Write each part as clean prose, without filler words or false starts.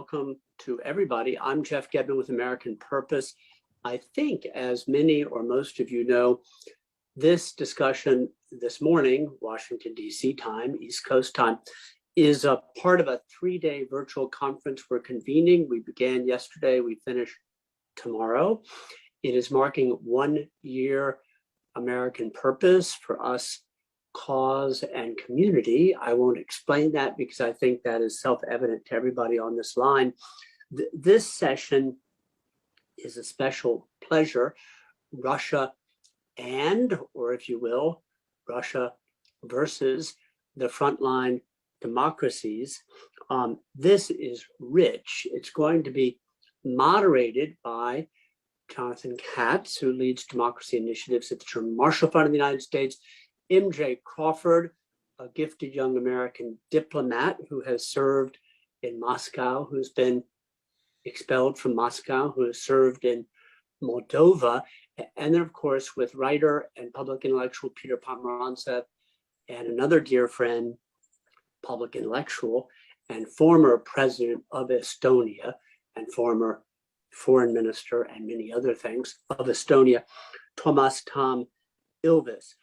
welcome to everybody. I'm Jeff Gedman with American Purpose. I think, as many or most of you know, this discussion this morning, Washington, D.C. time, East Coast time, is a part of a 3-day virtual conference we're convening. We began yesterday, we finish tomorrow. It is marking 1 year American Purpose, for us, cause and community. I won't explain that because I think that is self-evident to everybody on this line. This session is a special pleasure. Russia and, or if you will, Russia versus the Frontline Democracies. This is rich. It's going to be moderated by Jonathan Katz, who leads democracy initiatives at the German Marshall Fund in the United States, M.J. Crawford, a gifted young American diplomat who has served in Moscow, who's been expelled from Moscow, who has served in Moldova, and then, of course, with writer and public intellectual Peter Pomerantsev, and another dear friend, public intellectual, and former president of Estonia, and former foreign minister, and many other things, of Estonia, Toomas Tam Ilves.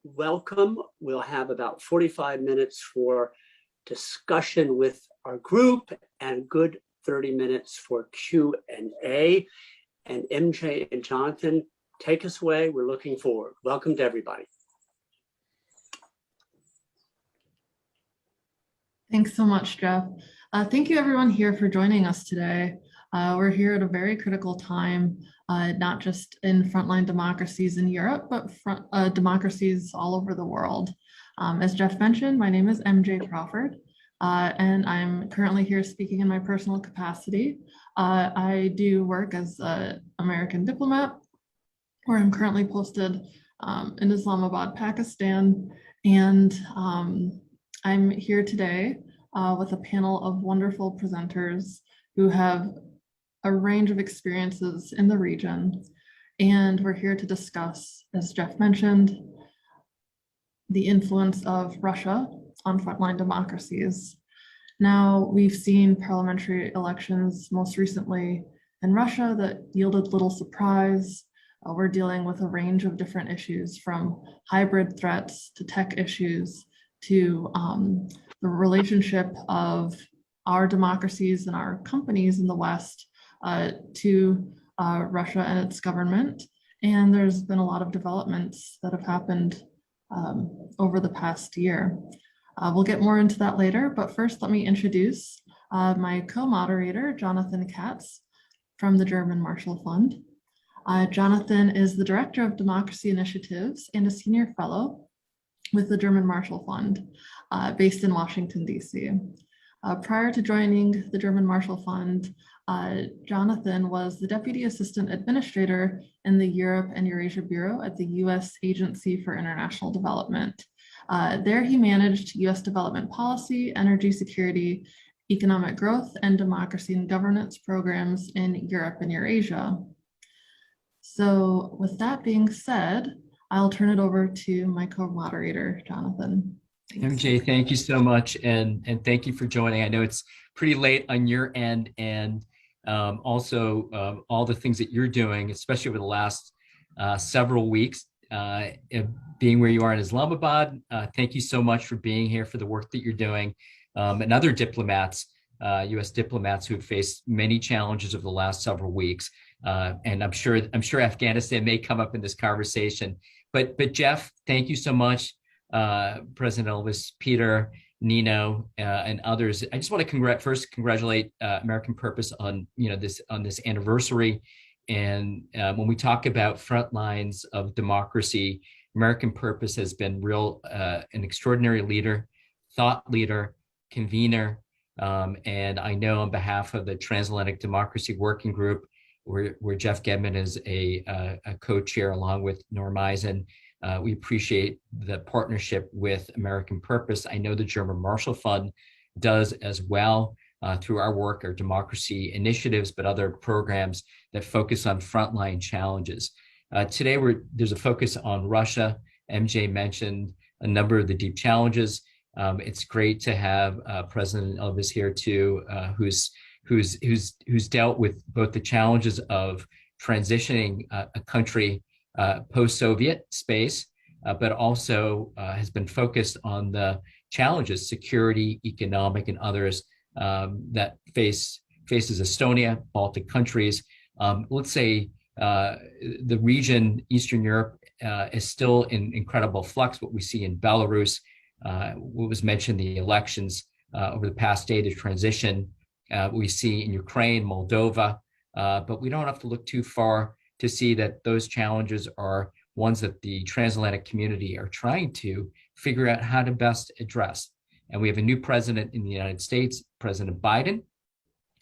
Welcome. We'll have about 45 minutes for discussion with our group and a good 30 minutes for Q&A. And MJ and Jonathan, take us away. We're looking forward. Welcome to everybody. Thanks so much, Jeff. Thank you everyone here for joining us today. We're here at a very critical time, not just in frontline democracies in Europe, but democracies all over the world. As Jeff mentioned, my name is MJ Crawford, and I'm currently here speaking in my personal capacity. I do work as an American diplomat, where I'm currently posted in Islamabad, Pakistan, and I'm here today with a panel of wonderful presenters who have a range of experiences in the region. And we're here to discuss, as Jeff mentioned, the influence of Russia on frontline democracies. Now, we've seen parliamentary elections most recently in Russia that yielded little surprise. We're dealing with a range of different issues, from hybrid threats to tech issues to the relationship of our democracies and our companies in the West to Russia and its government. And there's been a lot of developments that have happened over the past year. We'll get more into that later, but first let me introduce my co-moderator, Jonathan Katz from the German Marshall Fund. Jonathan is the Director of Democracy Initiatives and a Senior Fellow with the German Marshall Fund, based in Washington, D.C. Prior to joining the German Marshall Fund, Jonathan was the Deputy Assistant Administrator in the Europe and Eurasia Bureau at the U.S. Agency for International Development. There he managed U.S. development policy, energy security, economic growth, and democracy and governance programs in Europe and Eurasia. So with that being said, I'll turn it over to my co-moderator, Jonathan. Thanks. MJ, thank you so much, and thank you for joining. I know it's pretty late on your end, and also all the things that you're doing, especially over the last several weeks, being where you are in Islamabad. Thank you so much for being here, for the work that you're doing, and other diplomats, U.S. diplomats who have faced many challenges over the last several weeks. And I'm sure Afghanistan may come up in this conversation. But Jeff, thank you so much, President Elvis, Peter, Nino, and others. I just want to first congratulate American Purpose on this anniversary. And when we talk about front lines of democracy, American Purpose has been an extraordinary leader, thought leader, convener. And I know on behalf of the Transatlantic Democracy Working Group, where Jeff Gedman is a co-chair along with Norm Eisen, we appreciate the partnership with American Purpose. I know the German Marshall Fund does as well through our work, our democracy initiatives, but other programs that focus on frontline challenges. Today, there's a focus on Russia. MJ mentioned a number of the deep challenges. It's great to have President Elvis here too, who's who's dealt with both the challenges of transitioning a country post-Soviet space, but also has been focused on the challenges, security, economic, and others that faces Estonia, Baltic countries. Let's say the region, Eastern Europe, is still in incredible flux. What we see in Belarus, what was mentioned, the elections over the past day, the transition we see in Ukraine, Moldova, but we don't have to look too far to see that those challenges are ones that the transatlantic community are trying to figure out how to best address. And we have a new president in the United States, President Biden,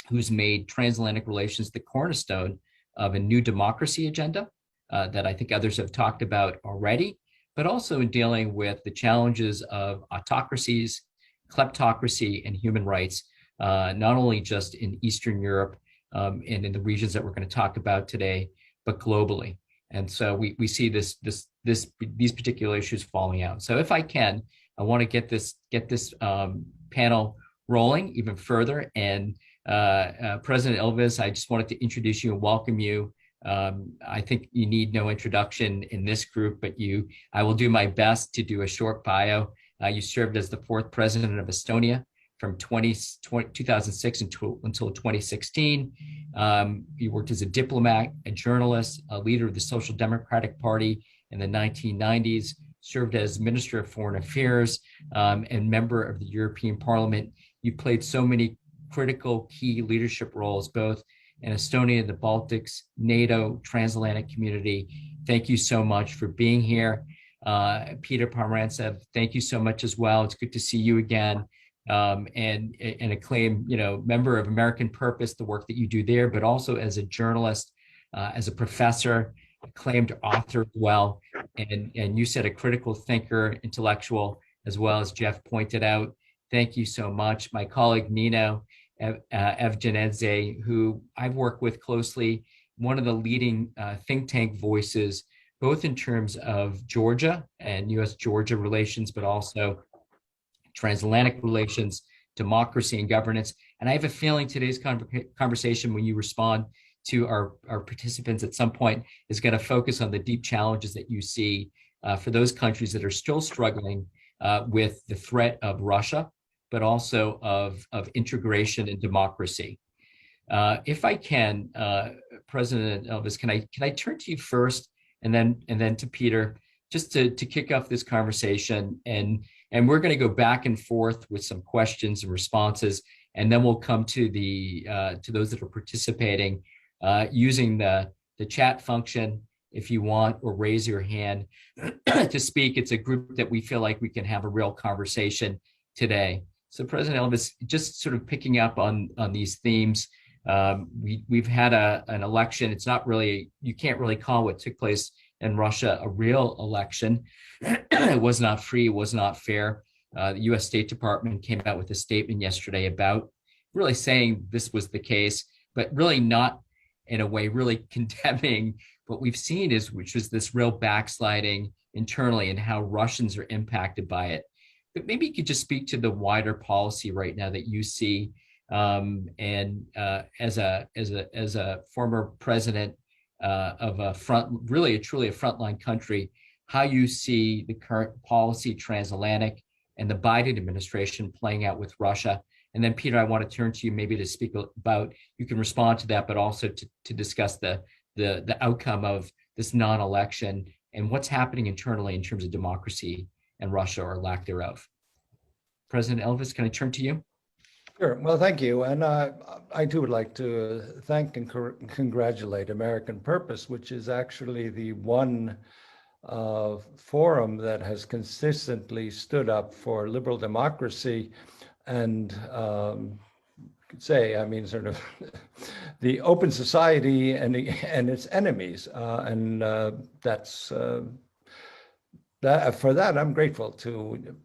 who's made transatlantic relations the cornerstone of a new democracy agenda that I think others have talked about already, but also in dealing with the challenges of autocracies, kleptocracy, and human rights, not only just in Eastern Europe and in the regions that we're going to talk about today, but globally. And so we see these particular issues falling out. So if I can, I want to get this panel rolling even further. And President Elvis, I just wanted to introduce you and welcome you. I think you need no introduction in this group, but I will do my best to do a short bio. You served as the 4th president of Estonia from 2006 until 2016. You worked as a diplomat, a journalist, a leader of the Social Democratic Party in the 1990s, served as Minister of Foreign Affairs and member of the European Parliament. You played so many critical key leadership roles, both in Estonia, the Baltics, NATO, transatlantic community. Thank you so much for being here. Peter Pomerantsev, thank you so much as well. It's good to see you again. And an acclaimed, member of American Purpose, the work that you do there, but also as a journalist, as a professor, acclaimed author as well. And you said a critical thinker, intellectual, as well as Jeff pointed out. Thank you so much. My colleague, Nino Evgenidze, who I've worked with closely, one of the leading think tank voices, both in terms of Georgia and U.S.-Georgia relations, but also transatlantic relations, democracy, and governance. And I have a feeling today's conversation, when you respond to our participants at some point, is going to focus on the deep challenges that you see for those countries that are still struggling with the threat of Russia, but also of integration and democracy. If I can, President Elvis, can I turn to you first, and then to Peter, just to kick off this conversation, and we're going to go back and forth with some questions and responses, and then we'll come to those that are participating using the chat function if you want, or raise your hand to speak. It's a group that we feel like we can have a real conversation today. So President Elvis, just sort of picking up on these themes, we've had an election. It's not really, you can't really call what took place in Russia a real election. It was not free, it was not fair. The US State Department came out with a statement yesterday about really saying this was the case, but really not in a way really condemning what we've seen, which was this real backsliding internally and how Russians are impacted by it. But maybe you could just speak to the wider policy right now that you see, and as a former president of a truly a frontline country, how you see the current policy transatlantic and the Biden administration playing out with Russia. And then Peter, I want to turn to you maybe to speak about, you can respond to that, but also to discuss the outcome of this non-election and what's happening internally in terms of democracy and Russia, or lack thereof. President Elvis, can I turn to you? Sure. Well, thank you. And I too would like to thank and congratulate American Purpose, which is actually the one forum that has consistently stood up for liberal democracy and sort of the open society and its enemies. That's for that, I'm grateful to,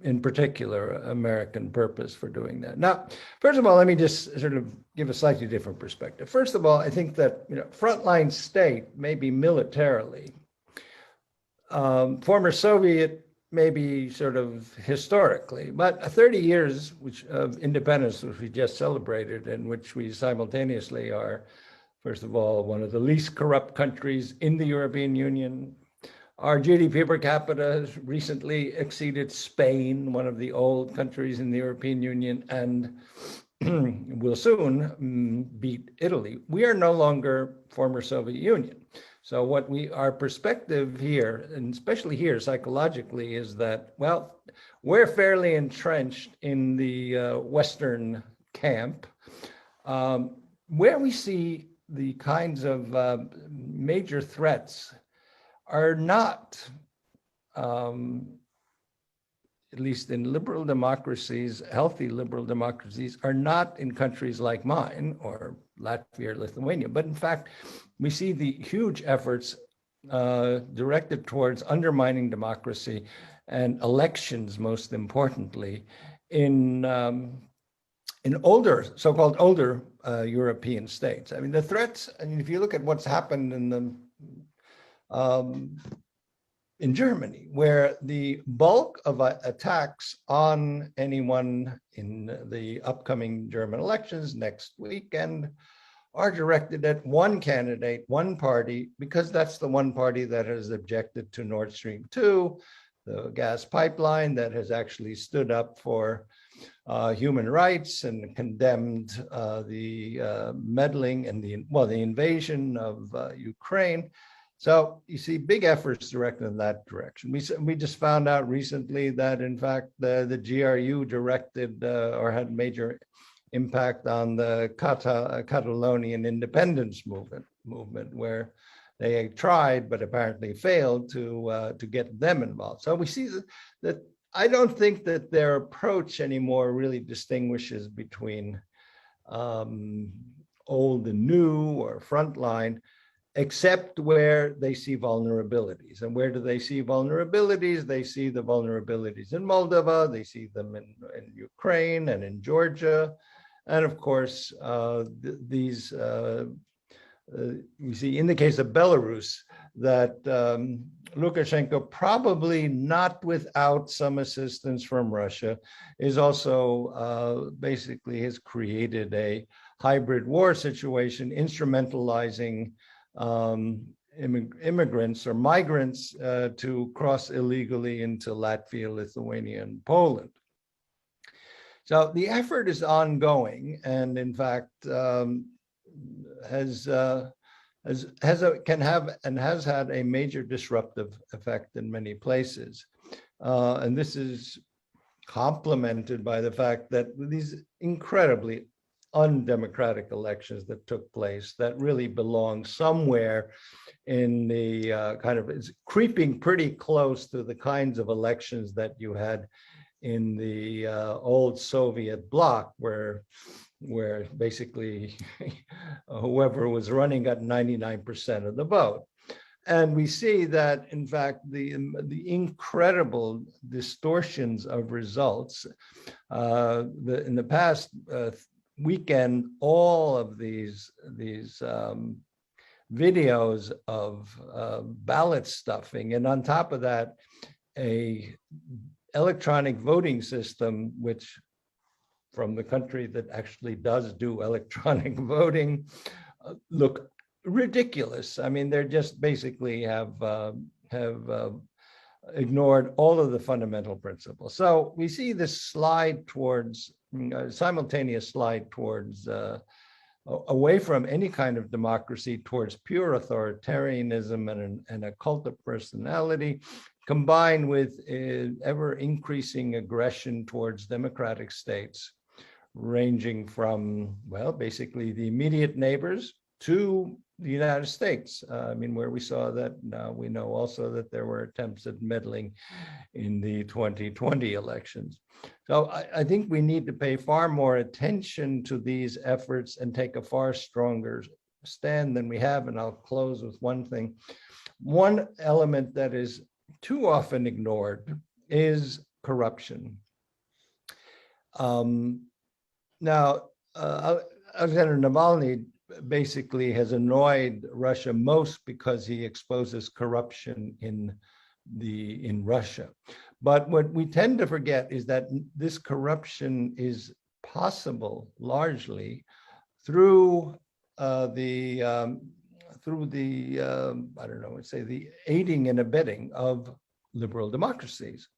in particular, American Purpose for doing that. Now, first of all, let me just sort of give a slightly different perspective. First of all, I think that frontline state, maybe militarily, former Soviet maybe sort of historically, but 30 years of independence, which we just celebrated, and which we simultaneously are, first of all, one of the least corrupt countries in the European Union. Our GDP per capita has recently exceeded Spain, one of the old countries in the European Union, and will soon beat Italy. We are no longer former Soviet Union. So our perspective here, and especially here psychologically, is that, well, we're fairly entrenched in the Western camp, where we see the kinds of major threats are not, at least in liberal democracies, healthy liberal democracies, are not in countries like mine or Latvia or Lithuania, but in fact, we see the huge efforts directed towards undermining democracy and elections, most importantly, in older, so-called older European states. I mean, the threats, I mean, if you look at what's happened in Germany, where the bulk of attacks on anyone in the upcoming German elections next weekend are directed at one candidate, one party, because that's the one party that has objected to Nord Stream 2, the gas pipeline, that has actually stood up for human rights and condemned the meddling and the invasion of Ukraine. So you see big efforts directed in that direction. We just found out recently that, in fact, the GRU directed or had major impact on the Catalonian independence movement, where they tried but apparently failed to get them involved. So we see that I don't think that their approach anymore really distinguishes between old and new or frontline, except where they see vulnerabilities. And where do they see vulnerabilities? They see the vulnerabilities in Moldova, they see them in Ukraine and in Georgia. And of course, we see in the case of Belarus that Lukashenko, probably not without some assistance from Russia, is also basically has created a hybrid war situation, instrumentalizing immigrants or migrants to cross illegally into Latvia, Lithuania, and Poland. So the effort is ongoing, and in fact can have and has had a major disruptive effect in many places. And this is complemented by the fact that these incredibly undemocratic elections that took place that really belong somewhere in the it's creeping pretty close to the kinds of elections that you had in the old Soviet bloc, where basically whoever was running got 99% of the vote. And we see that, in fact, the incredible distortions of results in the past weekend, all of these videos of ballot stuffing, and on top of that, a electronic voting system, which from the country that actually does do electronic voting, look ridiculous. I mean, they're just basically have ignored all of the fundamental principles. So we see this slide towards, simultaneous slide towards away from any kind of democracy towards pure authoritarianism and a cult of personality, combined with ever increasing aggression towards democratic states, ranging from, well, basically the immediate neighbors to the United States. I mean, where we saw that, now we know also that there were attempts at meddling in the 2020 elections. So I think we need to pay far more attention to these efforts and take a far stronger stand than we have. And I'll close with one thing. One element that is too often ignored is corruption. Now, Alexander Navalny basically has annoyed Russia most because he exposes corruption in Russia. But what we tend to forget is that this corruption is possible largely through the I don't know, let's say the aiding and abetting of liberal democracies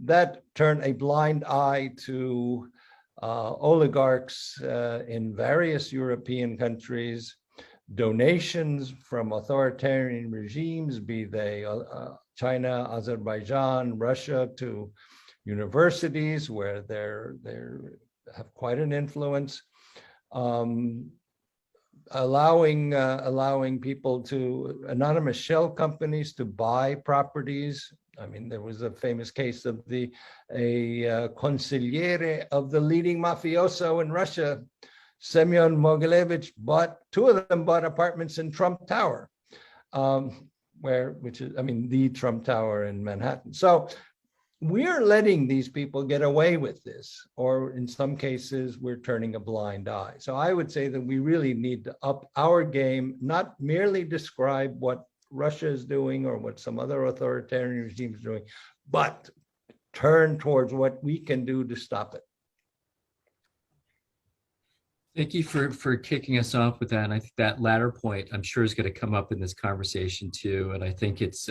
that turn a blind eye to oligarchs in various European countries, donations from authoritarian regimes, be they China, Azerbaijan, Russia, to universities where they have quite an influence, allowing people to anonymous shell companies to buy properties. I mean, there was a famous case of a consigliere of the leading mafioso in Russia, Semyon Mogilevich, two of them bought apartments in Trump Tower, which is the Trump Tower in Manhattan. So we're letting these people get away with this, or in some cases, we're turning a blind eye. So I would say that we really need to up our game, not merely describe what Russia is doing or what some other authoritarian regime is doing, but turn towards what we can do to stop it. Thank you for kicking us off with that. And I think that latter point, I'm sure, is going to come up in this conversation too. And I think it's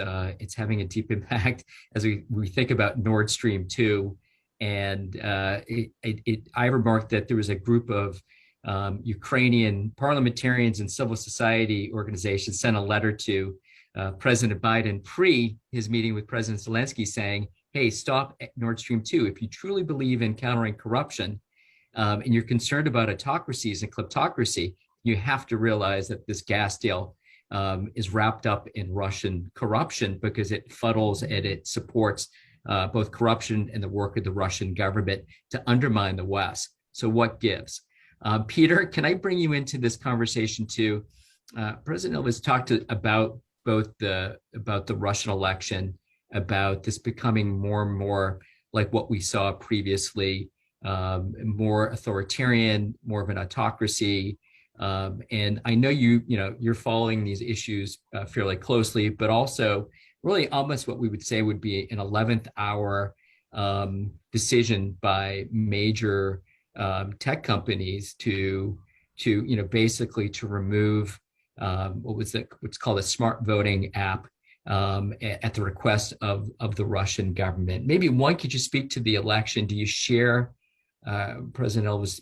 having a deep impact as we think about Nord Stream 2. And I remarked that there was a group of Ukrainian parliamentarians and civil society organizations sent a letter to President Biden pre his meeting with President Zelensky saying, hey, stop Nord Stream 2. If you truly believe in countering corruption, and you're concerned about autocracies and kleptocracy, you have to realize that this gas deal is wrapped up in Russian corruption because it fuddles and it supports both corruption and the work of the Russian government to undermine the West. So what gives? Peter, can I bring you into this conversation too? President Elvis talked about about the Russian election, about this becoming more and more like what we saw previously, more authoritarian, more of an autocracy. And I know you're following these issues fairly closely, but also really almost what we would say would be an 11th hour decision by major tech companies to basically to remove what's called a smart voting app at the request of the Russian government. Maybe one, could you speak to the election? Do you share President Elvis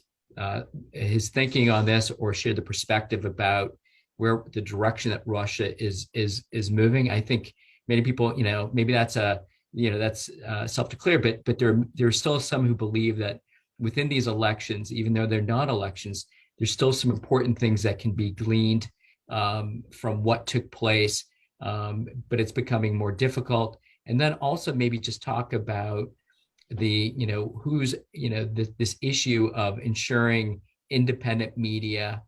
his thinking on this, or share the perspective about where the direction that Russia is moving? I think many people, maybe that's self-declare, but there are still some who believe that within these elections, even though they're not elections, there's still some important things that can be gleaned from what took place, but it's becoming more difficult. And then also maybe just talk about this issue of ensuring independent media,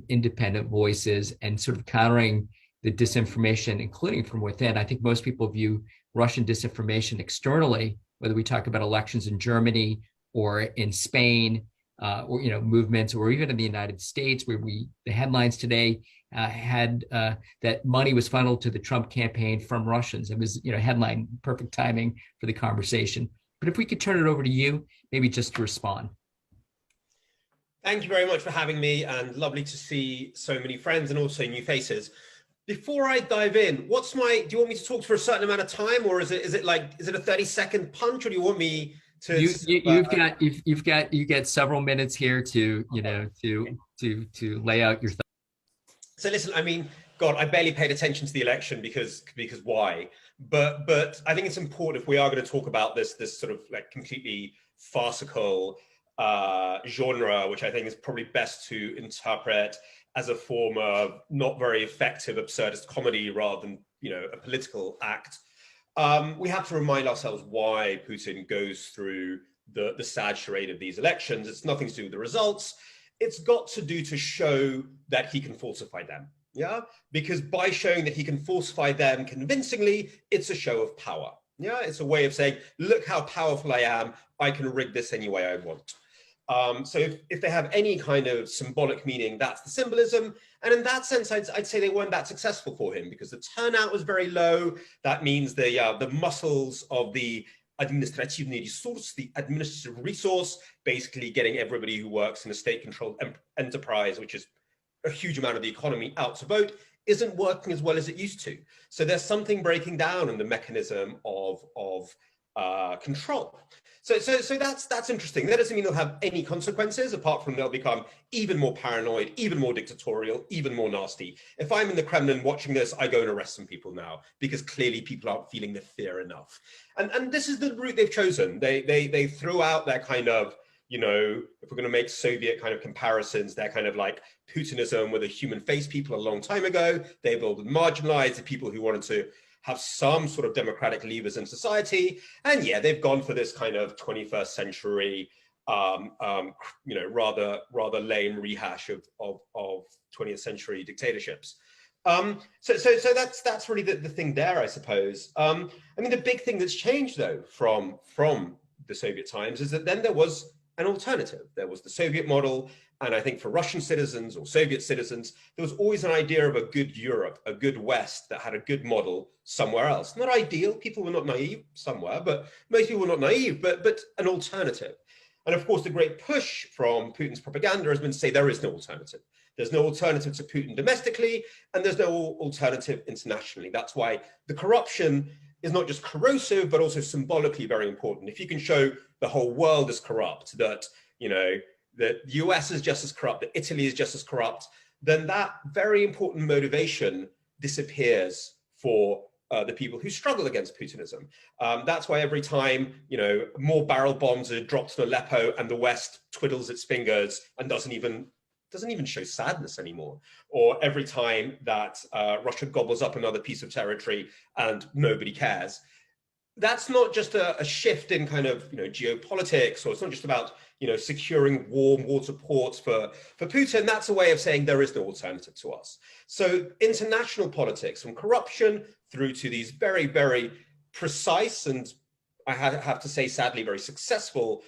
independent voices, and sort of countering the disinformation, including from within. I think most people view Russian disinformation externally, whether we talk about elections in Germany or in Spain, or movements, or even in the United States, where the headlines today had that money was funneled to the Trump campaign from Russians. It was headline, perfect timing for the conversation. But if we could turn it over to you, maybe just to respond. Thank you very much for having me, and lovely to see so many friends and also new faces. Before I dive in, do you want me to talk for a certain amount of time, or is it a 30-second punch, or do you want me to? You get several minutes here to lay out your thoughts. So listen, God, I barely paid attention to the election because why? But I think it's important, if we are going to talk about this sort of like completely farcical genre, which I think is probably best to interpret as a form of not very effective absurdist comedy rather than a political act. We have to remind ourselves why Putin goes through the sad charade of these elections. It's nothing to do with the results. It's got to do to show that he can falsify them. Yeah, because by showing that he can falsify them convincingly, it's a show of power. Yeah, it's a way of saying, look how powerful I am. I can rig this any way I want. So if they have any kind of symbolic meaning, that's the symbolism. And in that sense, I'd say they weren't that successful for him because the turnout was very low. That means the muscles of the administrativny resurs, the administrative resource, basically getting everybody who works in a state-controlled enterprise, which is a huge amount of the economy, out to vote, isn't working as well as it used to. So there's something breaking down in the mechanism of control. So that's interesting. That doesn't mean they'll have any consequences, apart from they'll become even more paranoid, even more dictatorial, even more nasty. If I'm in the Kremlin watching this, I go and arrest some people now, because clearly people aren't feeling the fear enough. And this is the route they've chosen. They threw out their kind of, you know, if we're going to make Soviet kind of comparisons, they're kind of like Putinism with a human face people a long time ago. They've all marginalized the people who wanted to have some sort of democratic levers in society. And yeah, they've gone for this kind of 21st century, you know, rather lame rehash of 20th century dictatorships. So that's really the thing there, I suppose. I mean, the big thing that's changed though from the Soviet times is that then there was an alternative. There was the Soviet model. And I think for Russian citizens or Soviet citizens, there was always an idea of a good Europe, a good West that had a good model somewhere else. Not ideal, people were not naive somewhere, but most people were not naive, but an alternative. And of course, the great push from Putin's propaganda has been to say there is no alternative. There's no alternative to Putin domestically, and there's no alternative internationally. That's why the corruption is not just corrosive, but also symbolically very important. If you can show the whole world is corrupt, that, you know, the US is just as corrupt, that Italy is just as corrupt, then that very important motivation disappears for the people who struggle against Putinism. That's why every time, you know, more barrel bombs are dropped in Aleppo and the West twiddles its fingers and doesn't even show sadness anymore, or every time that Russia gobbles up another piece of territory and nobody cares. That's not just a shift in kind of, you know, geopolitics, or it's not just about, you know, securing warm water ports for Putin. That's a way of saying there is no alternative to us. So international politics, from corruption through to these very, very precise and, I have to say, sadly, very successful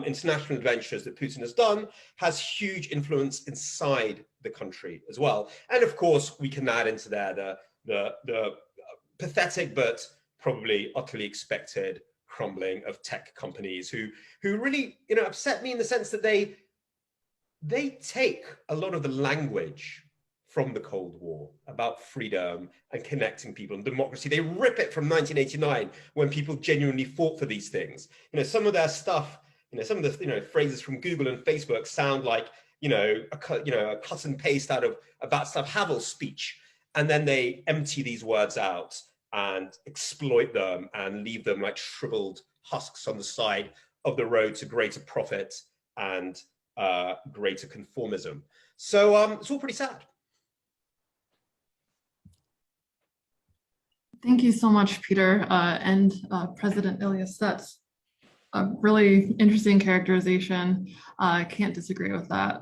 international adventures that Putin has done, has huge influence inside the country as well. And of course, we can add into there the pathetic but probably utterly expected crumbling of tech companies who really, you know, upset me in the sense that they take a lot of the language from the Cold War about freedom and connecting people and democracy. They rip it from 1989 when people genuinely fought for these things. You know, some of their stuff, you know, some of the, you know, phrases from Google and Facebook sound like, you know, a cut and paste out of a Václav Havel's speech, and then they empty these words out and exploit them and leave them like shriveled husks on the side of the road to greater profit and greater conformism. So it's all pretty sad. Thank you so much, Peter, and President Ilyas. That's a really interesting characterization. I can't disagree with that.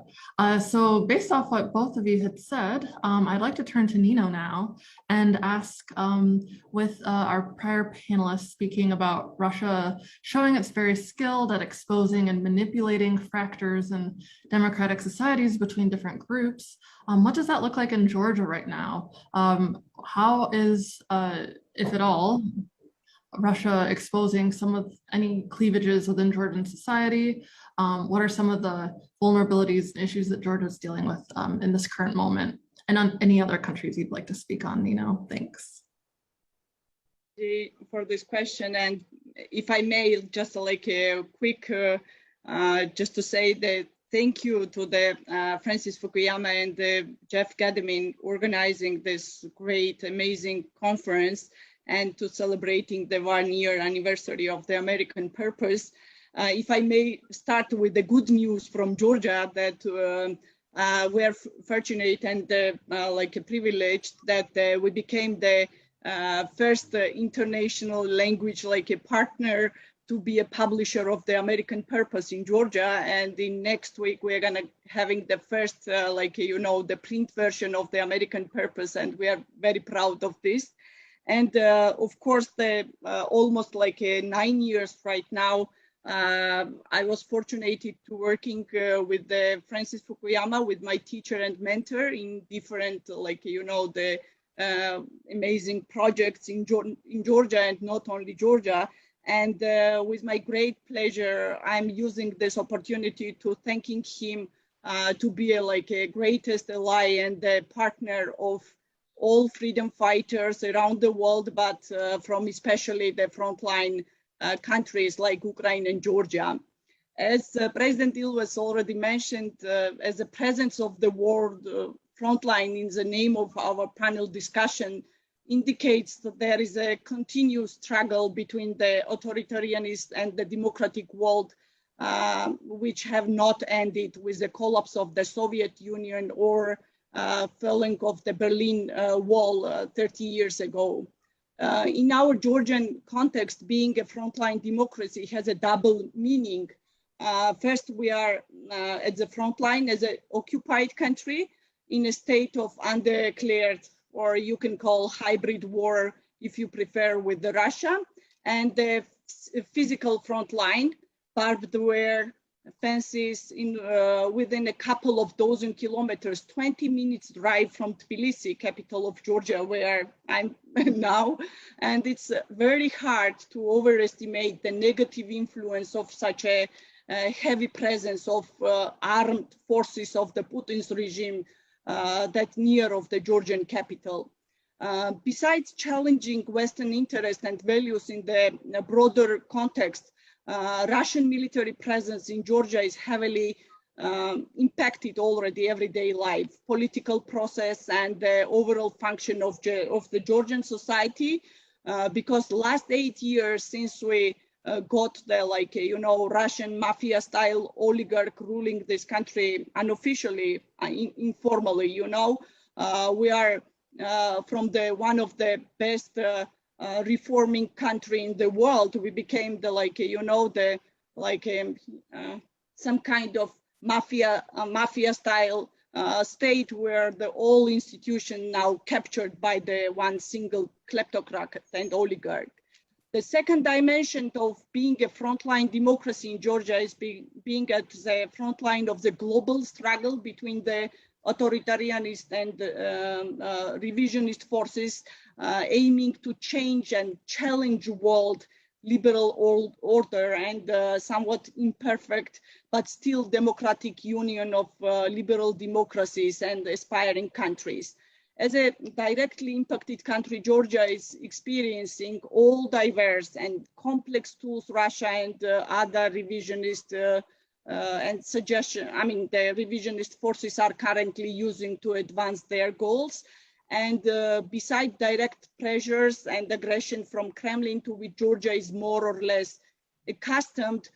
So based off what both of you had said, I'd like to turn to Nino now and ask, with our prior panelists speaking about Russia showing it's very skilled at exposing and manipulating fractures in democratic societies between different groups, what does that look like in Georgia right now? How is, if at all, Russia exposing some of any cleavages within Georgian society? What are some of the vulnerabilities and issues that Georgia is dealing with in this current moment? And on any other countries you'd like to speak on, Nino? Thanks. For this question, and if I may, just like a quick, just to say that thank you to the Francis Fukuyama and Jeff Gadamin organizing this great, amazing conference, and to celebrating the 1-year anniversary of the American Purpose. If I may start with the good news from Georgia, that we are fortunate and like privileged that we became the first international language like a partner to be a publisher of the American Purpose in Georgia. And in next week, we're gonna having the first like, you know, the print version of the American Purpose, and we are very proud of this. And of course, the almost like 9 years right now, I was fortunate to working with the Francis Fukuyama, with my teacher and mentor in different, like, you know, the amazing projects in Georgia, and not only Georgia. And with my great pleasure, I'm using this opportunity to thanking him to be a greatest ally and a partner of all freedom fighters around the world, but from especially the frontline countries like Ukraine and Georgia. As President Ilves already mentioned, as the presence of the word frontline in the name of our panel discussion indicates that there is a continuous struggle between the authoritarianist and the democratic world, which have not ended with the collapse of the Soviet Union or falling of the Berlin Wall 30 years ago. In our Georgian context, being a frontline democracy has a double meaning. First, we are at the front line as an occupied country in a state of undeclared, or you can call hybrid war, if you prefer, with Russia, and the physical front line, barbed wire, fences within a couple of dozen kilometers, 20 minutes drive from Tbilisi, capital of Georgia, where I'm now. And it's very hard to overestimate the negative influence of such a heavy presence of armed forces of the Putin's regime that near of the Georgian capital. Besides challenging Western interests and values in the broader context, Russian military presence in Georgia is heavily impacted already everyday life, political process, and the overall function of the Georgian society, because the last 8 years since we got the Russian mafia-style oligarch ruling this country unofficially, informally, we are from one of the best reforming country in the world. We became some kind of mafia style state where the all institution now captured by the one single kleptocrat and oligarch. The second dimension of being a frontline democracy in Georgia is being at the front line of the global struggle between the authoritarianist and revisionist forces aiming to change and challenge world liberal order and somewhat imperfect but still democratic union of liberal democracies and aspiring countries. As a directly impacted country, Georgia is experiencing all diverse and complex tools Russia and other revisionist and the revisionist forces are currently using to advance their goals. And beside direct pressures and aggression from Kremlin, to which Georgia is more or less accustomed,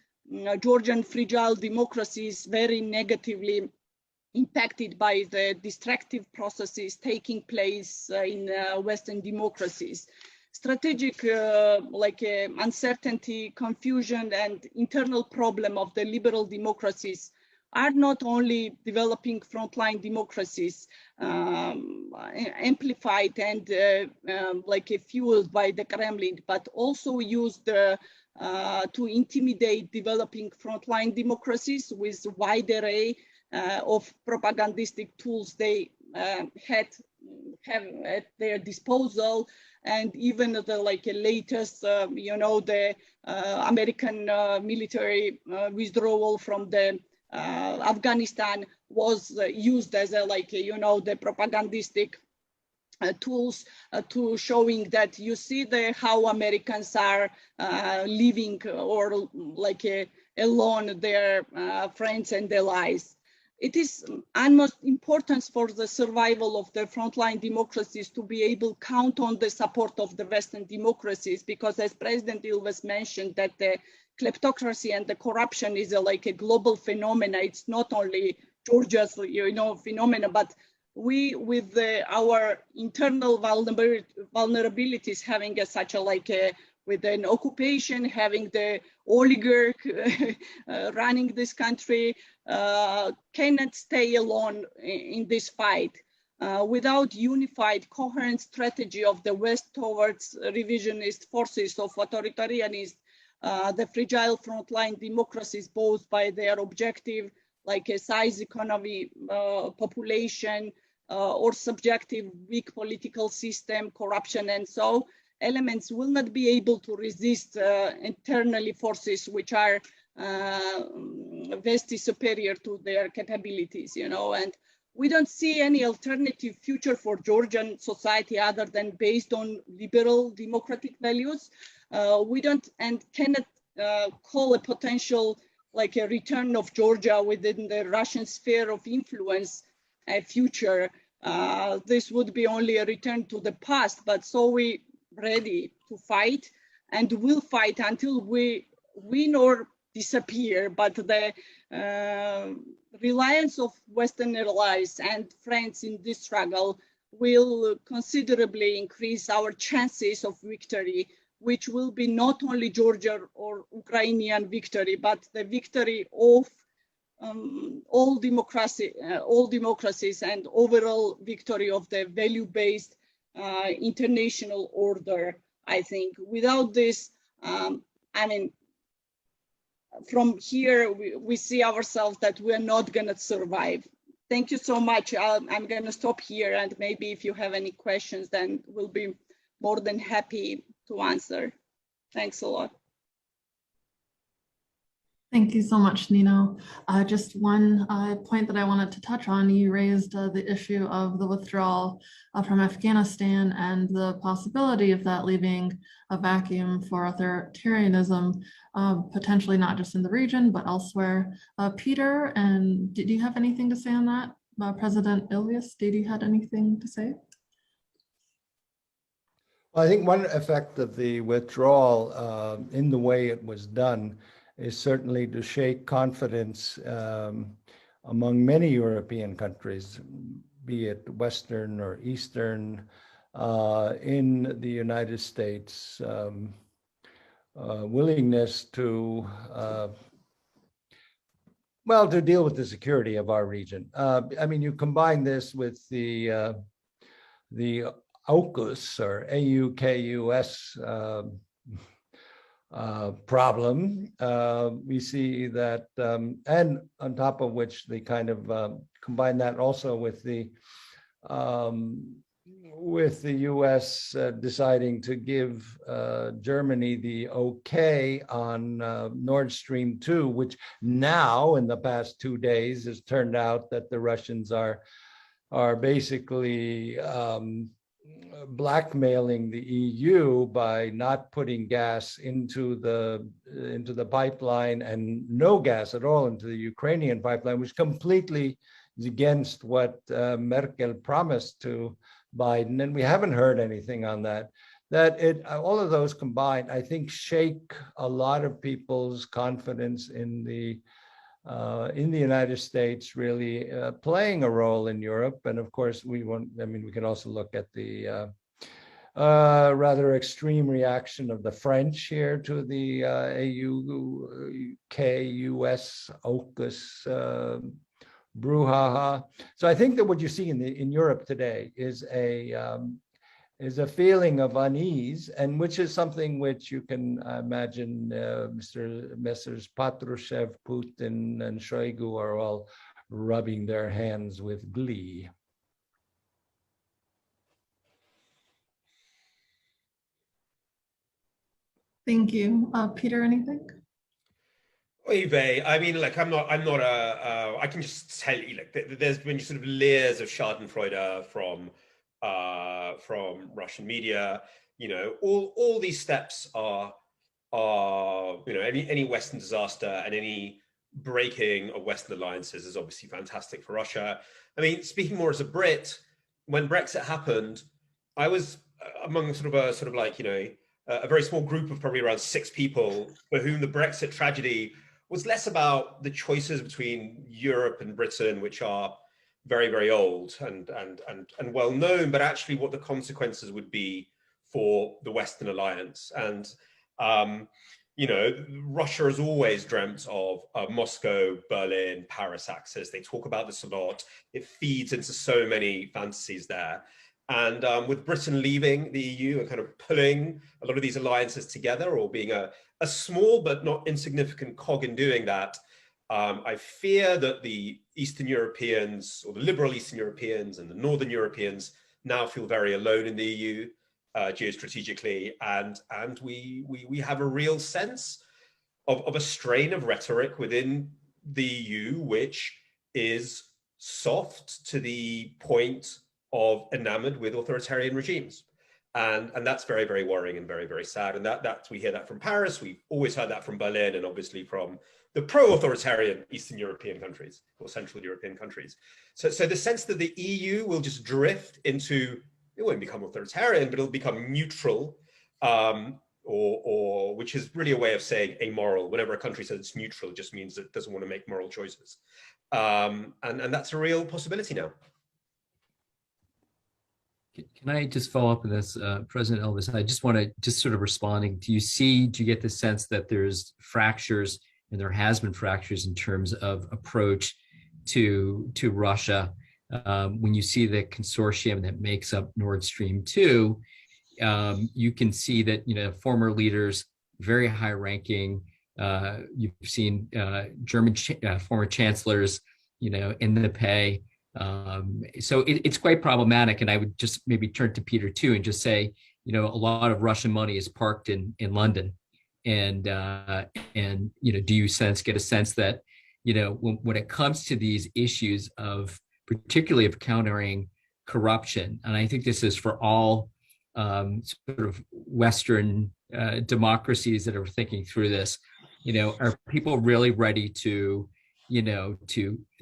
Georgian fragile democracy is very negatively impacted by the destructive processes taking place in Western democracies. Strategic uncertainty, confusion, and internal problem of the liberal democracies are not only developing frontline democracies amplified and fueled by the Kremlin, but also used to intimidate developing frontline democracies with a wide array of propagandistic tools they have at their disposal, and even the latest, the American military withdrawal from the Afghanistan was used as the propagandistic tools to showing that you see how Americans are living or alone their friends and allies. It is utmost importance for the survival of the frontline democracies to be able to count on the support of the Western democracies, because as President Ilves mentioned, that the kleptocracy and the corruption is a global phenomena. It's not only Georgia's phenomena, but we with our internal vulnerabilities having with an occupation, having the oligarch running this country, cannot stay alone in this fight. Without unified, coherent strategy of the West towards revisionist forces of authoritarianism, the fragile frontline democracies, both by their objective, like a size economy, population, or subjective weak political system, corruption, and so, elements will not be able to resist internally forces which are vastly superior to their capabilities, you know, and we don't see any alternative future for Georgian society other than based on liberal democratic values. We don't and cannot call a potential like a return of Georgia within the Russian sphere of influence a future. This would be only a return to the past, but so we ready to fight and will fight until we win or disappear. But the reliance of Western allies and friends in this struggle will considerably increase our chances of victory, which will be not only Georgia or Ukrainian victory, but the victory of all democracies and overall victory of the value-based international order. I think without this, I mean, from here we see ourselves that we're not going to survive. Thank you so much. I'm going to stop here, and maybe if you have any questions, then we'll be more than happy to answer. Thanks a lot. Thank you so much, Nino. Just one point that I wanted to touch on, you raised the issue of the withdrawal from Afghanistan and the possibility of that leaving a vacuum for authoritarianism, potentially not just in the region, but elsewhere. Peter, and did you have anything to say on that? President Ilias, did you have anything to say? I think one effect of the withdrawal in the way it was done is certainly to shake confidence among many European countries, be it Western or Eastern, in the United States' willingness to, well, to deal with the security of our region. I mean, you combine this with the AUKUS or AUKUS problem. We see that, and on top of which they kind of combine that also with the U.S. Deciding to give Germany the okay on Nord Stream 2, which now in the past 2 days has turned out that the Russians are basically blackmailing the EU by not putting gas into the pipeline and no gas at all into the Ukrainian pipeline, which completely is against what Merkel promised to Biden, and we haven't heard anything on that. All of those combined, I think, shake a lot of people's confidence in the United States really playing a role in Europe. And of course, we can also look at the rather extreme reaction of the French here to the AUKUS AUKUS brouhaha. So I think that what you see in Europe today is a feeling of unease, and which is something which you can imagine Messrs. Patrushev, Putin, and Shoigu are all rubbing their hands with glee. Thank you. Peter, anything? Oy I mean, like, I can just tell you, like, there's been sort of layers of schadenfreude from Russian media. You know, all these steps are you know, any Western disaster and any breaking of Western alliances is obviously fantastic for Russia. I mean, speaking more as a Brit, when Brexit happened, I was among sort of like, you know, a very small group of probably around 6 people for whom the Brexit tragedy was less about the choices between Europe and Britain, which are very, very old and well known, but actually what the consequences would be for the Western alliance. And you know, Russia has always dreamt of Moscow, Berlin, Paris axis. They talk about this a lot. It feeds into so many fantasies there. And with Britain leaving the EU and kind of pulling a lot of these alliances together, or being a small but not insignificant cog in doing that, I fear that the Eastern Europeans, or the liberal Eastern Europeans and the Northern Europeans, now feel very alone in the EU. geostrategically, and we have a real sense of a strain of rhetoric within the EU, which is soft to the point of enamored with authoritarian regimes. And that's very, very worrying and very, very sad. And that we hear that from Paris. We've always heard that from Berlin, and obviously from the pro-authoritarian Eastern European countries or Central European countries. So the sense that the EU will just drift into, it won't become authoritarian, but it'll become neutral, or which is really a way of saying amoral. Whenever a country says it's neutral, it just means it doesn't want to make moral choices. And that's a real possibility now. Can I just follow up on this, President Elvis? I just want to just sort of responding. Do you get the sense that there's fractures, and there has been fractures in terms of approach to Russia? When you see the consortium that makes up Nord Stream 2, you can see that, former leaders, very high ranking, you've seen German former chancellors, in the pay. So it's quite problematic. And I would just maybe turn to Peter too and just say, a lot of Russian money is parked in London. And do you get a sense that, when it comes to these issues particularly of countering corruption, and I think this is for all sort of Western democracies that are thinking through this, are people really ready to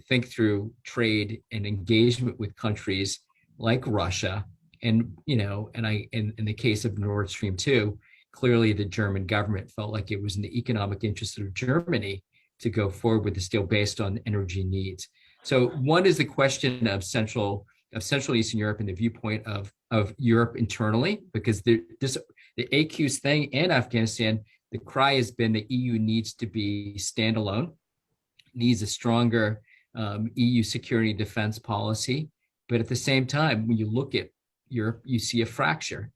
think through trade and engagement with countries like Russia? And, in the case of Nord Stream 2, clearly the German government felt like it was in the economic interest of Germany to go forward with this deal based on energy needs. So one is the question of Central Eastern Europe and the viewpoint of Europe internally, because the AQ's thing and Afghanistan, the cry has been the EU needs to be standalone, needs a stronger EU security and defense policy. But at the same time, when you look at Europe, you see a fracture,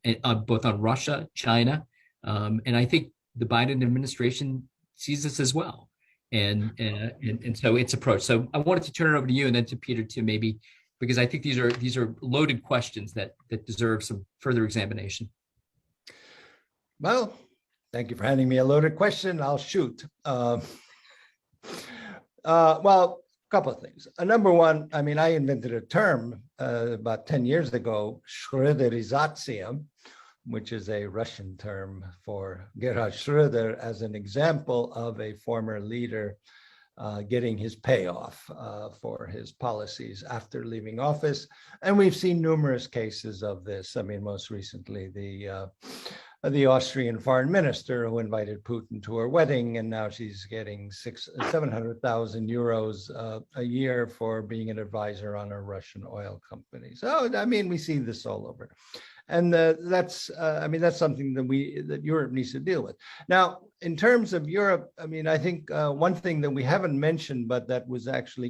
both on Russia, China, and I think the Biden administration sees this as well. And so its approach. So I wanted to turn it over to you and then to Peter too, maybe, because I think these are loaded questions that deserve some further examination. Well, thank you for handing me a loaded question. I'll shoot. Well, a couple of things. Number one, I invented a term about 10 years ago, Schröderizatia, which is a Russian term for Gerhard Schröder, as an example of a former leader getting his payoff for his policies after leaving office. And we've seen numerous cases of this. Most recently, the Austrian foreign minister who invited Putin to her wedding, and now she's getting 700,000 euros a year for being an advisor on a Russian oil company. So, we see this all over. And that's something that Europe needs to deal with. Now, in terms of Europe, I think one thing that we haven't mentioned, but that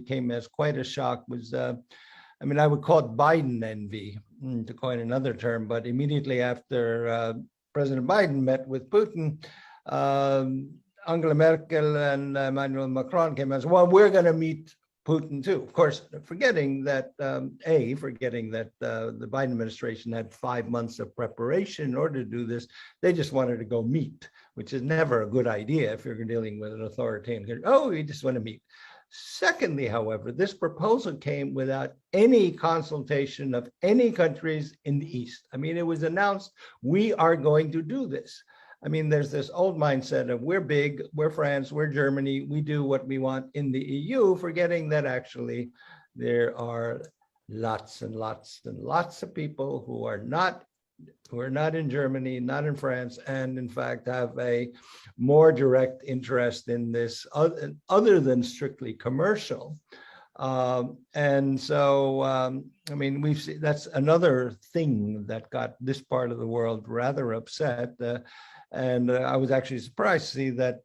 came as quite a shock was, I would call it Biden envy, to coin another term, but immediately after President Biden met with Putin, Angela Merkel and Emmanuel Macron came and said, well, we're going to meet Putin too. Of course, forgetting that the Biden administration had 5 months of preparation in order to do this. They just wanted to go meet, which is never a good idea if you're dealing with an authoritarian country. Oh, we just want to meet. Secondly, however, this proposal came without any consultation of any countries in the East. It was announced, we are going to do this. There's this old mindset of we're big, we're France, we're Germany, we do what we want in the EU, forgetting that actually there are lots and lots and lots of people who are not in Germany, not in France, and in fact have a more direct interest in this other than strictly commercial. And so, we've seen that's another thing that got this part of the world rather upset. And I was actually surprised to see that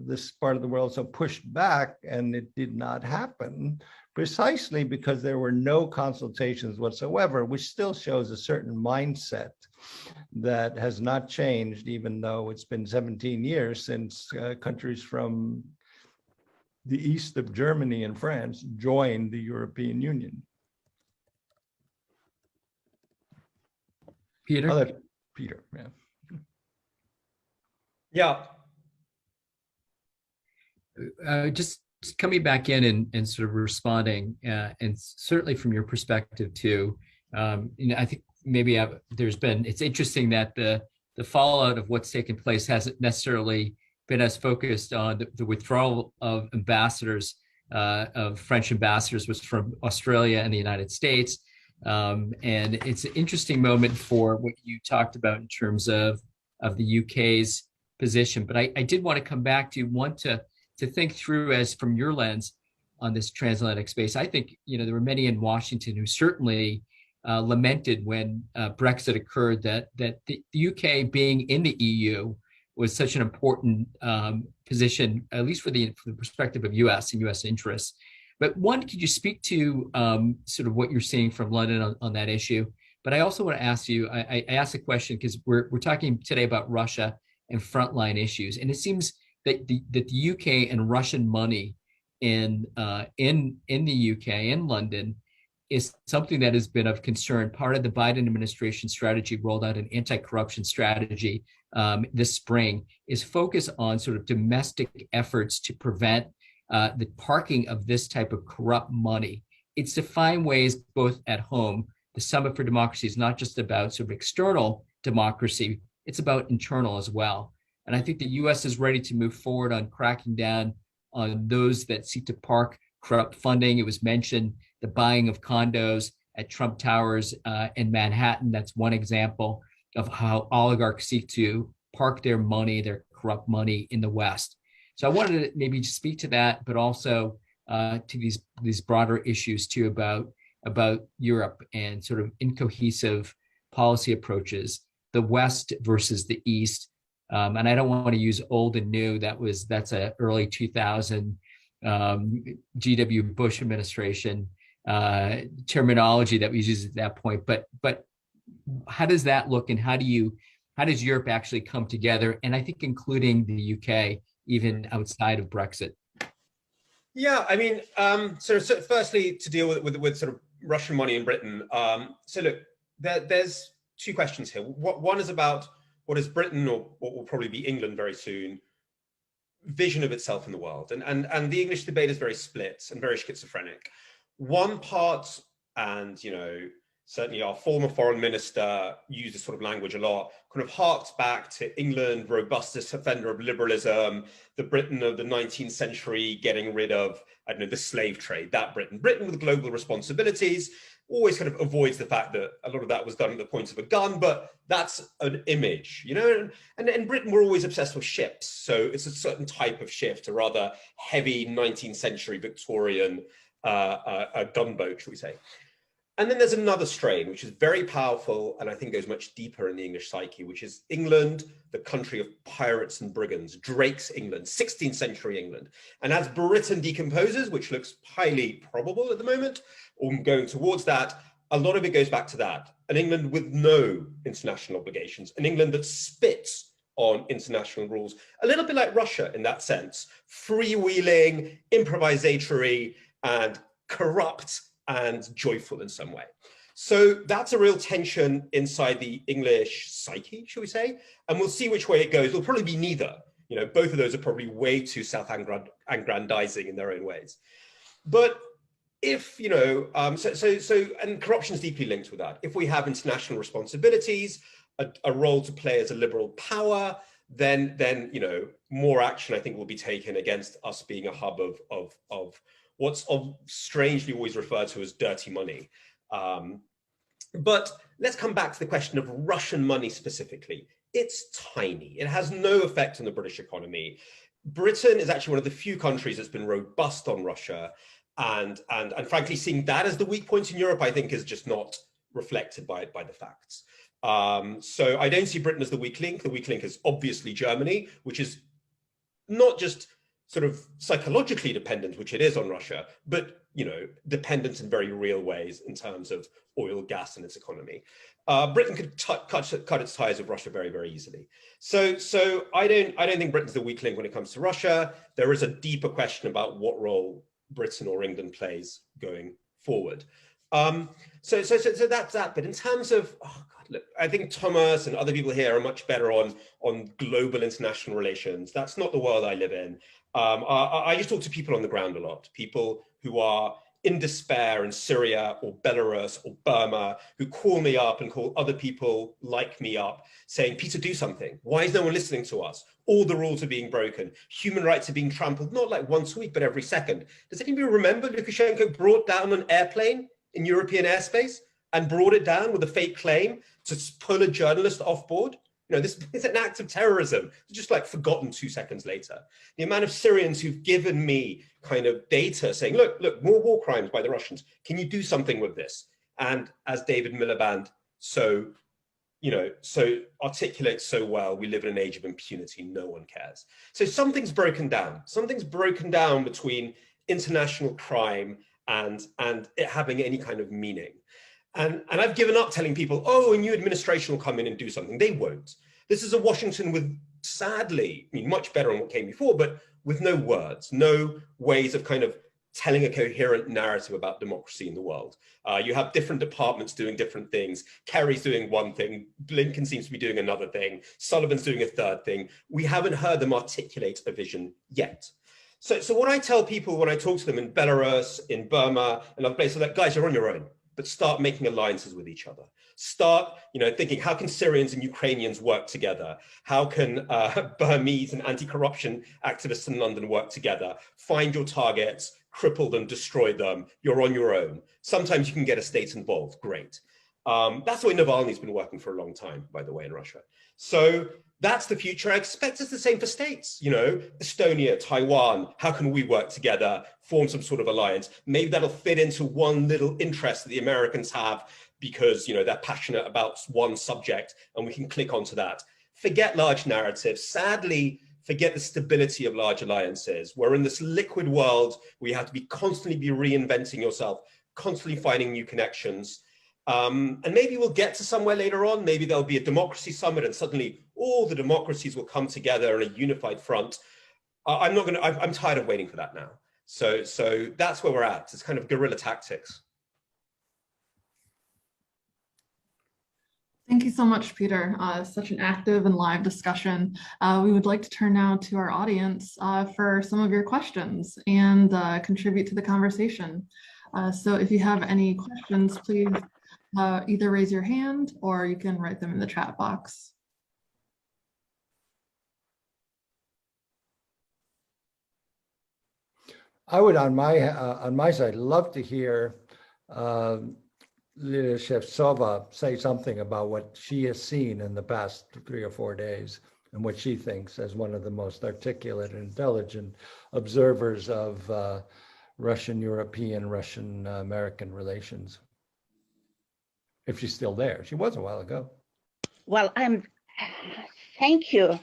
this part of the world so pushed back, and it did not happen precisely because there were no consultations whatsoever, which still shows a certain mindset that has not changed, even though it's been 17 years since countries from the east of Germany and France joined the European Union. Peter? Peter. Yeah. Just coming back in and sort of responding, and certainly from your perspective too, I think maybe it's interesting that the fallout of what's taken place hasn't necessarily been as focused on the withdrawal of ambassadors, of French ambassadors, was from Australia and the United States. And it's an interesting moment for what you talked about in terms of the UK's position. But I did want to come back to to think through, as from your lens on this transatlantic space. I think, there were many in Washington who certainly lamented when Brexit occurred that the UK being in the EU was such an important position, at least for the perspective of US and US interests. But one, could you speak to sort of what you're seeing from London on that issue? But I also want to ask you, I asked a question because we're talking today about Russia and frontline issues, and it seems that the UK and Russian money in the UK, in London, is something that has been of concern. Part of the Biden administration strategy rolled out an anti-corruption strategy this spring, is focused on sort of domestic efforts to prevent the parking of this type of corrupt money. It's to find ways both at home. The Summit for Democracy is not just about sort of external democracy, it's about internal as well. And I think the US is ready to move forward on cracking down on those that seek to park corrupt funding. It was mentioned the buying of condos at Trump Towers in Manhattan. That's one example of how oligarchs seek to park their money, their corrupt money, in the West. So I wanted to maybe speak to that, but also to these broader issues too about Europe and sort of incohesive policy approaches, the West versus the East. And I don't want to use old and new. That's a early 2000 G.W. Bush administration terminology that we used at that point. But how does that look, and how does Europe actually come together? And I think including the UK, even outside of Brexit. Yeah, I mean, so firstly, to deal with sort of Russian money in Britain. So look, there's two questions here. One is about what is Britain, or what will probably be England very soon, vision of itself in the world. And the English debate is very split and very schizophrenic. One part, and certainly our former foreign minister used this sort of language a lot, kind of harks back to England, robustest defender of liberalism, the Britain of the 19th century, getting rid of, the slave trade, that Britain with global responsibilities, always kind of avoids the fact that a lot of that was done at the point of a gun, but that's an image, and in Britain, we're always obsessed with ships. So it's a certain type of shift, a rather heavy 19th century Victorian a gunboat, shall we say. And then there's another strain, which is very powerful, and I think goes much deeper in the English psyche, which is England, the country of pirates and brigands, Drake's England, 16th century England. And as Britain decomposes, which looks highly probable at the moment, or going towards that, a lot of it goes back to that. An England with no international obligations, an England that spits on international rules, a little bit like Russia in that sense, freewheeling, improvisatory, and corrupt, and joyful in some way. So that's a real tension inside the English psyche, shall we say? And we'll see which way it goes. It'll probably be neither. Both of those are probably way too self-aggrandizing in their own ways. But if, and corruption is deeply linked with that. If we have international responsibilities, a role to play as a liberal power, then more action, I think, will be taken against us being a hub of what's strangely always referred to as dirty money. But let's come back to the question of Russian money specifically. It's tiny. It has no effect on the British economy. Britain is actually one of the few countries that's been robust on Russia. And frankly, seeing that as the weak point in Europe, I think, is just not reflected by the facts. So I don't see Britain as the weak link. The weak link is obviously Germany, which is not just sort of psychologically dependent, which it is on Russia, but dependent in very real ways in terms of oil, gas, and its economy. Britain could cut its ties with Russia very, very easily. So I don't think Britain's the weak link when it comes to Russia. There is a deeper question about what role Britain or England plays going forward. So that's that. But in terms of, look, I think Thomas and other people here are much better on global international relations. That's not the world I live in. I just talk to people on the ground a lot, people who are in despair in Syria or Belarus or Burma, who call me up and call other people like me up saying, Peter, do something. Why is no one listening to us? All the rules are being broken. Human rights are being trampled, not like once a week, but every second. Does anybody remember Lukashenko brought down an airplane in European airspace and brought it down with a fake claim to pull a journalist off board? You know, this is an act of terrorism. It's just like forgotten 2 seconds later. The amount of Syrians who've given me kind of data saying, look, more war crimes by the Russians. Can you do something with this? And as David Miliband so articulates so well, we live in an age of impunity. No one cares. So something's broken down. Something's broken down between international crime and it having any kind of meaning. And I've given up telling people, oh, a new administration will come in and do something. They won't. This is a Washington with, sadly, I mean, much better on what came before, but with no words, no ways of kind of telling a coherent narrative about democracy in the world. You have different departments doing different things. Kerry's doing one thing. Blinken seems to be doing another thing. Sullivan's doing a third thing. We haven't heard them articulate a vision yet. So what I tell people when I talk to them in Belarus, in Burma, and other places, like, guys, you're on your own. But start making alliances with each other. Start, thinking, how can Syrians and Ukrainians work together? How can Burmese and anti-corruption activists in London work together? Find your targets, cripple them, destroy them. You're on your own. Sometimes you can get a state involved. Great. That's the way Navalny's been working for a long time, by the way, in Russia. So that's the future. I expect it's the same for states, Estonia, Taiwan. How can we work together, form some sort of alliance? Maybe that'll fit into one little interest that the Americans have because, they're passionate about one subject and we can click onto that. Forget large narratives. Sadly, forget the stability of large alliances. We're in this liquid world where you have to constantly be reinventing yourself, constantly finding new connections. And maybe we'll get to somewhere later on. Maybe there'll be a democracy summit and suddenly all the democracies will come together in a unified front. I'm tired of waiting for that now. So that's where we're at. It's kind of guerrilla tactics. Thank you so much, Peter. Such an active and live discussion. We would like to turn now to our audience for some of your questions and contribute to the conversation. So if you have any questions, please either raise your hand or you can write them in the chat box. I would, on my side, love to hear Lilia Shevtsova say something about what she has seen in the past 3 or 4 days and what she thinks as one of the most articulate and intelligent observers of Russian-European, Russian-American relations. If she's still there. She was a while ago. Well, thank you,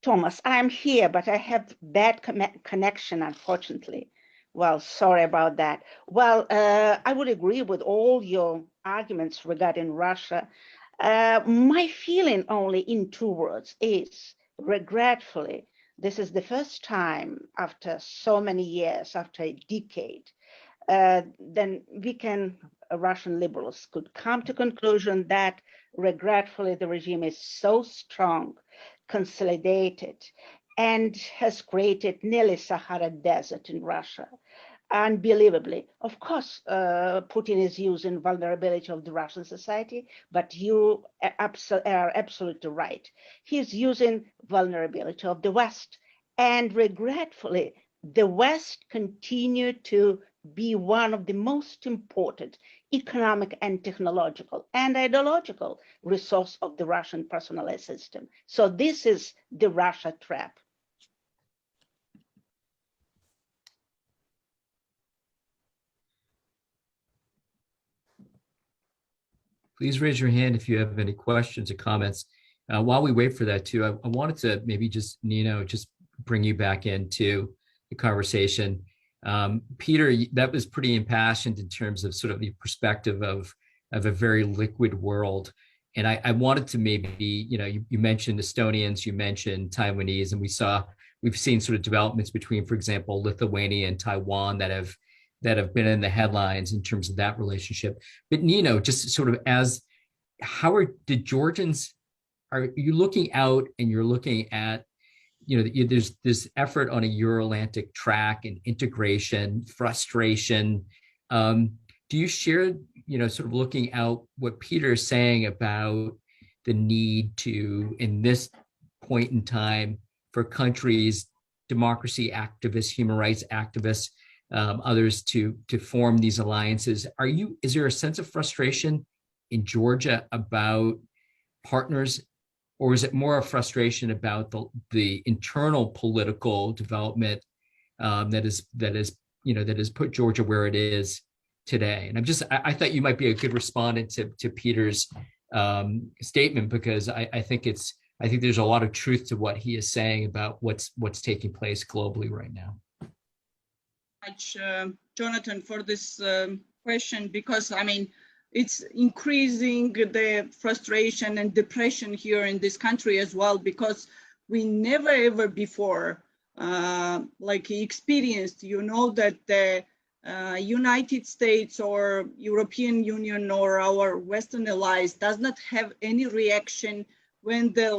Thomas. I'm here, but I have bad connection, unfortunately. Well, sorry about that. Well, I would agree with all your arguments regarding Russia. My feeling only in 2 words is, regretfully, this is the first time after so many years, after a decade, then Russian liberals could come to conclusion that regretfully the regime is so strong, consolidated, and has created nearly Sahara Desert in Russia. Unbelievably. Of course, Putin is using vulnerability of the Russian society, but you are absolutely right. He's using vulnerability of the West. And regretfully, the West continued to be one of the most important economic and technological and ideological resource of the Russian personalized system. So this is the Russia trap. Please raise your hand if you have any questions or comments. While we wait for that too, I wanted to maybe just, Nino, just bring you back into the conversation. Peter, that was pretty impassioned in terms of sort of the perspective of a very liquid world. And I wanted to maybe, you mentioned Estonians, you mentioned Taiwanese, and we've seen sort of developments between, for example, Lithuania and Taiwan that have been in the headlines in terms of that relationship. But Nino, just sort of as how are the Georgians, are you looking out and you're looking at, there's this effort on a Euro-Atlantic track and integration, frustration. Do you share, sort of looking out what Peter is saying about the need to, in this point in time, for countries, democracy activists, human rights activists, others to form these alliances? Is there a sense of frustration in Georgia about partners, or is it more a frustration about the internal political development that has put Georgia where it is today? And I thought you might be a good respondent to Peter's statement, because I think there's a lot of truth to what he is saying about what's taking place globally right now. Much, Jonathan, for this question, because I mean, it's increasing the frustration and depression here in this country as well, because we never ever before experienced, that the United States or European Union or our Western allies does not have any reaction when the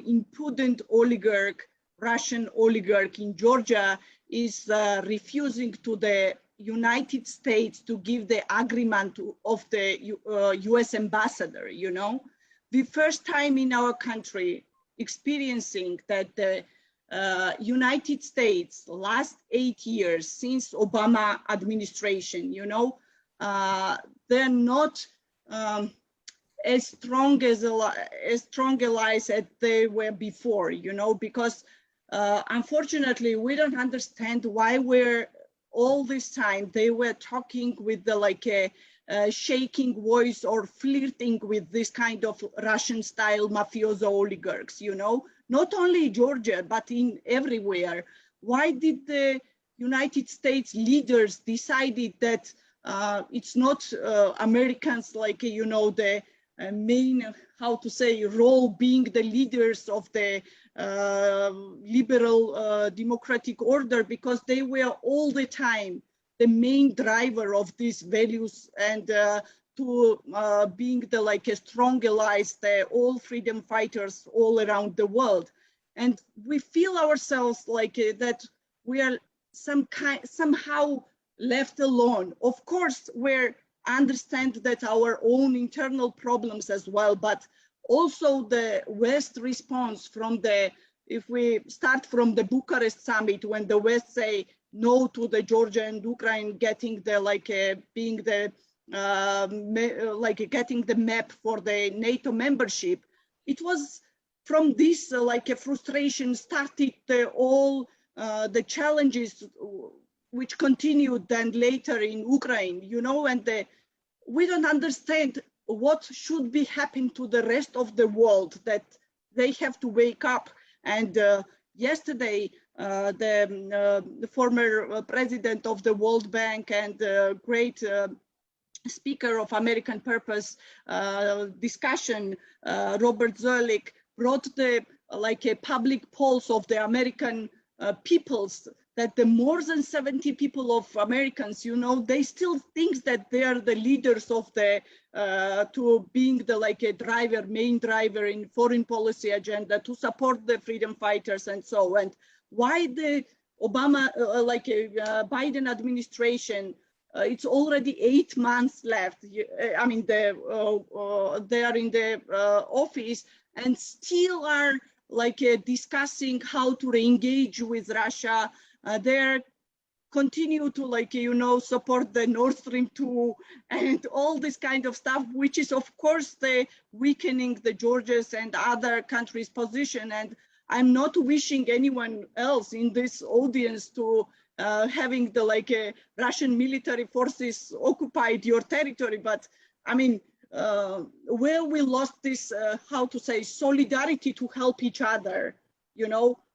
impudent oligarch, Russian oligarch in Georgia is refusing to the United States to give the agreement of the US ambassador. The first time in our country experiencing that the United States last 8 years since Obama administration, they're not as strong allies as they were before, because unfortunately we don't understand why all this time they were talking with the shaking voice or flirting with this kind of Russian style mafioso oligarchs, not only Georgia, but in everywhere. Why did the United States leaders decided that it's not Americans the main, role being the leaders of the liberal democratic order, because they were all the time the main driver of these values and to being the strong allies, all freedom fighters all around the world. And we feel ourselves that we are somehow left alone. Of course, we understand that our own internal problems as well, but also the West response from if we start from the Bucharest summit, when the West say no to the Georgia and Ukraine getting the being the getting the map for the NATO membership, it was from this a frustration started all the challenges which continued then later in Ukraine, and we don't understand what should be happening to the rest of the world, that they have to wake up. And yesterday, the former president of the World Bank and great speaker of American Purpose discussion, Robert Zoellick, brought the a public polls of the American peoples, that the more than 70 people of Americans, they still think that they are the leaders of the to being the a main driver in foreign policy agenda, to support the freedom fighters and so. And why the Obama Biden administration, it's already 8 months left. I mean, they are in the office and still are discussing how to re-engage with Russia. They continue to support the Nord Stream 2 and all this kind of stuff, which is of course the weakening the Georgia's and other countries' position. And I'm not wishing anyone else in this audience to having the Russian military forces occupied your territory, but I mean, where we lost this, solidarity to help each other,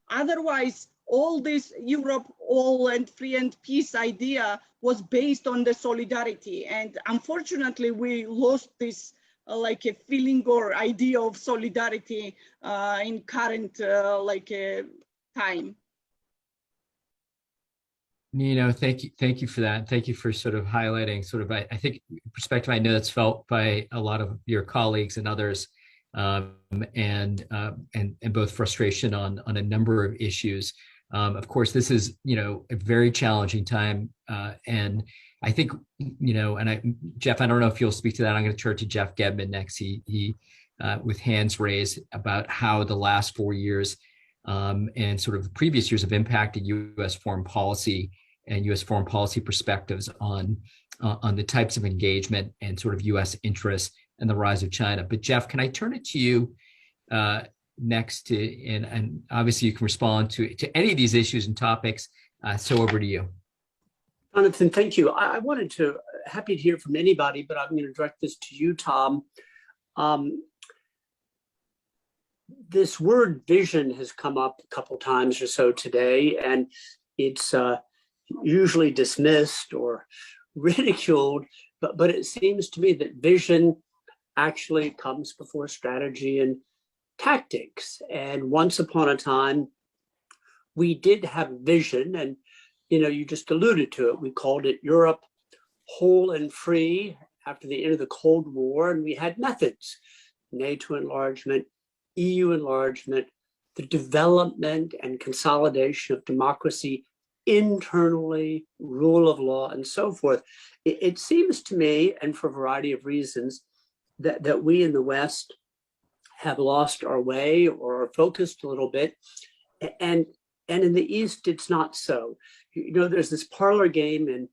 otherwise all this Europe all and free and peace idea was based on the solidarity. And unfortunately, we lost this a feeling or idea of solidarity in current time. Thank you for that. Thank you for sort of highlighting sort of, I think, perspective I know that's felt by a lot of your colleagues and others, and both frustration on a number of issues. Of course, this is, a very challenging time, and I think, Jeff, I don't know if you'll speak to that. I'm going to turn to Jeff Gedmin next. He with hands raised about how the last 4 years and sort of the previous years have impacted U.S. foreign policy and U.S. foreign policy perspectives on the types of engagement and sort of U.S. interests and the rise of China. But Jeff, can I turn it to you next to, and obviously you can respond to any of these issues and topics. So over to you. Jonathan, thank you. I wanted to, happy to hear from anybody, but I'm going to direct this to you, Tom. This word vision has come up a couple times or so today, and it's usually dismissed or ridiculed, but it seems to me that vision actually comes before strategy and tactics. And once upon a time, we did have vision, and you just alluded to it. We called it Europe whole and free after the end of the Cold War, and we had methods: NATO enlargement, EU enlargement, the development and consolidation of democracy internally, rule of law, and so forth. It seems to me, and for a variety of reasons, that we in the West have lost our way or are focused a little bit. And in the East, it's not so. There's this parlor game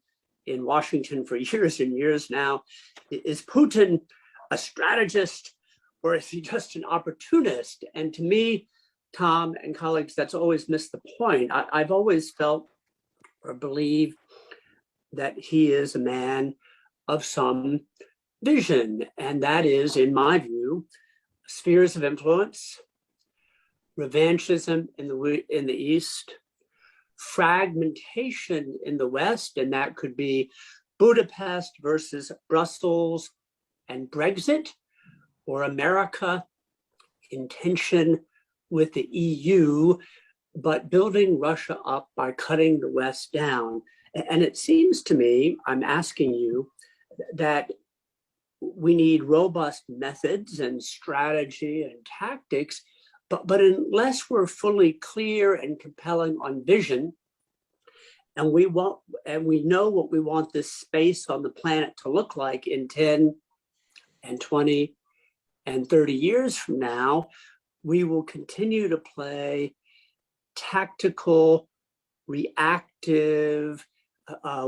in Washington for years and years now. Is Putin a strategist, or is he just an opportunist? And to me, Tom and colleagues, that's always missed the point. I've always felt or believe that he is a man of some vision, and that is, in my view, spheres of influence, revanchism in the East, fragmentation in the West, and that could be Budapest versus Brussels and Brexit, or America in tension with the EU, but building Russia up by cutting the West down. And it seems to me, I'm asking you, that we need robust methods and strategy and tactics, but unless we're fully clear and compelling on vision, and we know what we want this space on the planet to look like in 10 and 20 and 30 years from now, we will continue to play tactical, reactive,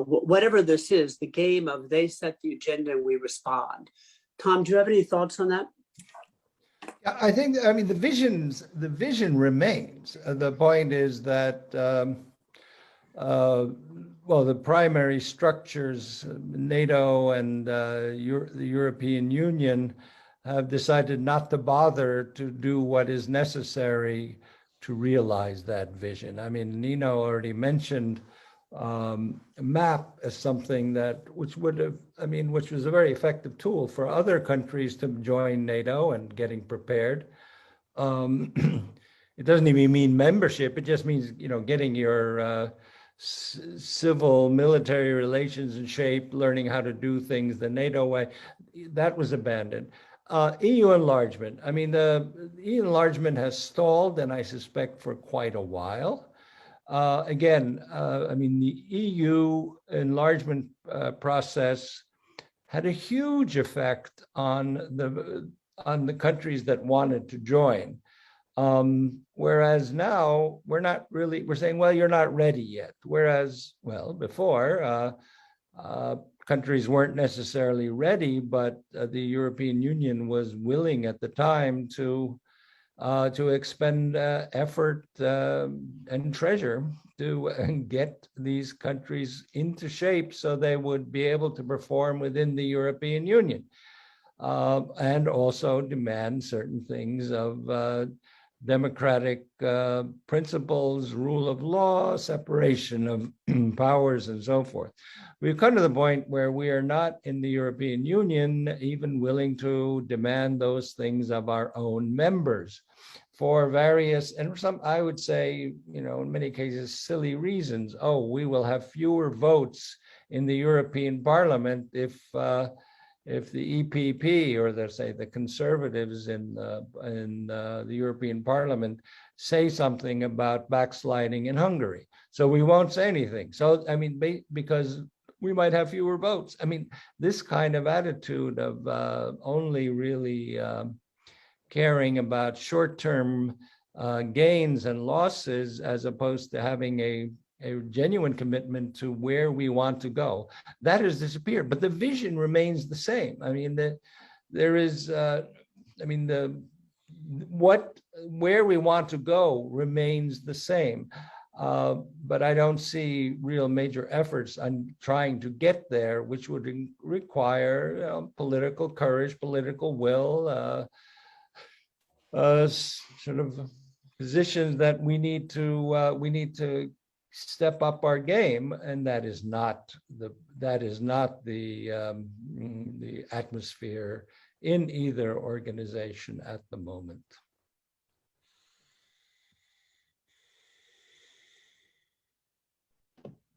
whatever this is, the game of they set the agenda and we respond. Tom, do you have any thoughts on that? I think, the vision remains. The point is that, the primary structures, NATO and the European Union, have decided not to bother to do what is necessary to realize that vision. Nino already mentioned MAP as something which was a very effective tool for other countries to join NATO and getting prepared. It doesn't even mean membership. It just means, getting your civil military relations in shape, learning how to do things the NATO way. That was abandoned. EU enlargement. The EU enlargement has stalled, and I suspect for quite a while. The EU enlargement process had a huge effect on the countries that wanted to join. Whereas now we're saying, well, you're not ready yet. Whereas, before, countries weren't necessarily ready, but the European Union was willing at the time to expend effort and treasure to get these countries into shape so they would be able to perform within the European Union, and also demand certain things of democratic principles, rule of law, separation of powers, and so forth. We've come to the point where we are not in the European Union even willing to demand those things of our own members. for various, and some, I would say, in many cases, silly reasons. Oh, we will have fewer votes in the European Parliament if the EPP, or the conservatives in the European Parliament, say something about backsliding in Hungary. So we won't say anything. So, I mean, because we might have fewer votes. I mean, this kind of attitude of only really caring about short-term gains and losses, as opposed to having a genuine commitment to where we want to go, that has disappeared. But the vision remains the same. I mean, where we want to go remains the same. But I don't see real major efforts on trying to get there, which would require political courage, political will, sort of positions that we need to step up our game, and that is not the atmosphere in either organization at the moment.